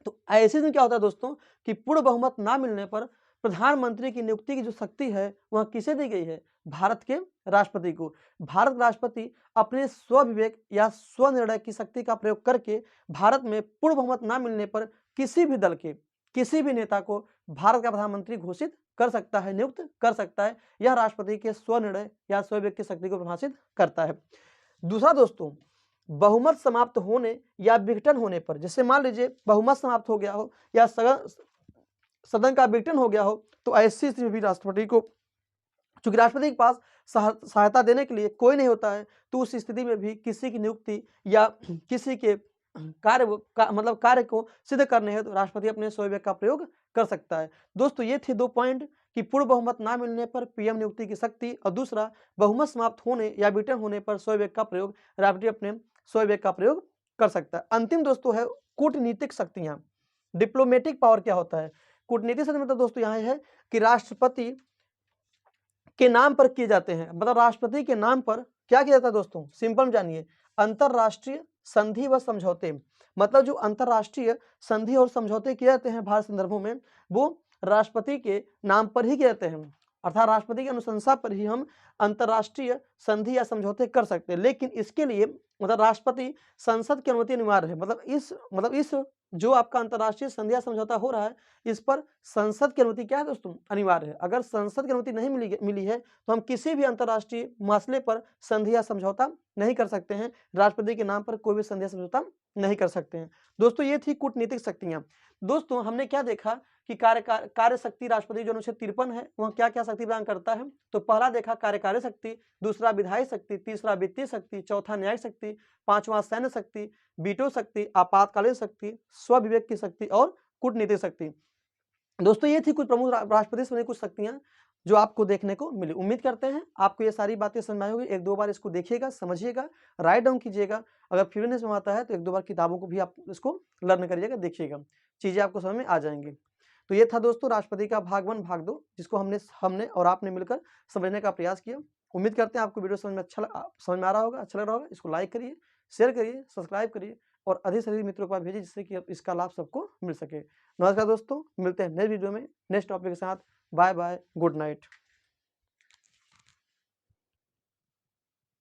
तो ऐसे में क्या होता है दोस्तों कि पूर्ण बहुमत ना मिलने पर प्रधानमंत्री की नियुक्ति की जो शक्ति है वह किसे दी गई है, भारत के राष्ट्रपति को। भारत राष्ट्रपति अपने स्वविवेक या स्वनिर्णय की शक्ति का प्रयोग करके भारत में पूर्ण बहुमत ना मिलने पर किसी भी दल के किसी भी नेता को भारत का प्रधानमंत्री घोषित कर सकता है, नियुक्त कर सकता है। यह राष्ट्रपति के स्वनिर्णय या स्वविवेक की शक्ति को परिभाषित करता है। दूसरा दोस्तों, बहुमत समाप्त होने या विघटन होने पर, जैसे मान लीजिए बहुमत समाप्त हो गया हो या सदन का विघटन हो गया हो, तो ऐसी स्थिति में भी राष्ट्रपति को, चूंकि राष्ट्रपति के पास सहायता देने के लिए कोई नहीं होता है, तो उस स्थिति में भी किसी की नियुक्ति या किसी के कार्य को सिद्ध करने हेतु राष्ट्रपति अपने स्वविवेक का प्रयोग कर सकता है। दोस्तों ये थे 2 पॉइंट कि पूर्ण बहुमत ना मिलने पर पीएम नियुक्ति की शक्ति, और दूसरा बहुमत समाप्त होने या विघटन होने पर स्वविवेक का प्रयोग, राष्ट्रपति अपने स्वविवेक का प्रयोग कर सकता है। अंतिम दोस्तों है कूटनीतिक शक्तियां, डिप्लोमेटिक पावर क्या होता है। कूटनीतिक शक्ति मतलब दोस्तों यहाँ है कि राष्ट्रपति के नाम पर किए जाते हैं। मतलब राष्ट्रपति के नाम पर क्या किया जाता है दोस्तों, सिंपल जानिए, अंतरराष्ट्रीय संधि व समझौते। मतलब जो अंतरराष्ट्रीय संधि और समझौते किए जाते हैं भारत संदर्भों में, वो राष्ट्रपति के नाम पर ही किए जाते हैं। अर्थात राष्ट्रपति की अनुशंसा पर ही हम अंतरराष्ट्रीय संधि या समझौते कर सकते हैं। लेकिन इसके लिए मतलब राष्ट्रपति संसद की अनुमति अनिवार्य है। मतलब इस जो आपका अंतरराष्ट्रीय संधि या समझौता हो रहा है, इस पर संसद की अनुमति क्या है दोस्तों, अनिवार्य है। अगर संसद की अनुमति नहीं मिली है तो हम किसी भी अंतरराष्ट्रीय मसले पर संधि या समझौता नहीं कर सकते हैं। राष्ट्रपति के नाम पर कोई भी संधि या समझौता नहीं कर सकते हैं। दोस्तों ये थी कूटनीतिक शक्तियां। दोस्तों हमने क्या देखा कि कार्य शक्ति राष्ट्रपति जो अनुच्छेद 53 है वह क्या क्या शक्ति प्रदान करता है। तो पहला देखा कार्यकारी शक्ति, दूसरा विधायी शक्ति, तीसरा वित्तीय शक्ति, चौथा न्यायिक शक्ति, पांचवा सैन्य शक्ति, वीटो शक्ति, आपातकालीन शक्ति, स्वविवेक की शक्ति और कूटनीतिक शक्ति। दोस्तों ये थी कुछ प्रमुख राष्ट्रपति से कुछ शक्तियां जो आपको देखने को मिली। उम्मीद करते हैं आपको ये सारी बातें समझ में आई होगी। एक दो बार इसको देखिएगा, समझिएगा, राइट डाउन कीजिएगा। अगर फिर नहीं समझ आता है तो एक दो बार किताबों को भी आप इसको लर्न करिएगा, देखिएगा, चीजें आपको समझ में आ जाएंगी। तो ये था दोस्तों राष्ट्रपति का भाग 1 भाग 2, जिसको हमने और आपने मिलकर समझने का प्रयास किया। उम्मीद करते हैं आपको वीडियो समझ में आ रहा होगा, अच्छा लग रहा होगा। इसको लाइक करिए, शेयर करिए, सब्सक्राइब करिए और अधिक से अधिक मित्रों के पास भेजिए, जिससे कि इसका लाभ सबको मिल सके। नमस्कार दोस्तों, मिलते हैं नेक्स्ट वीडियो में नेक्स्ट टॉपिक के साथ। Bye bye, good night.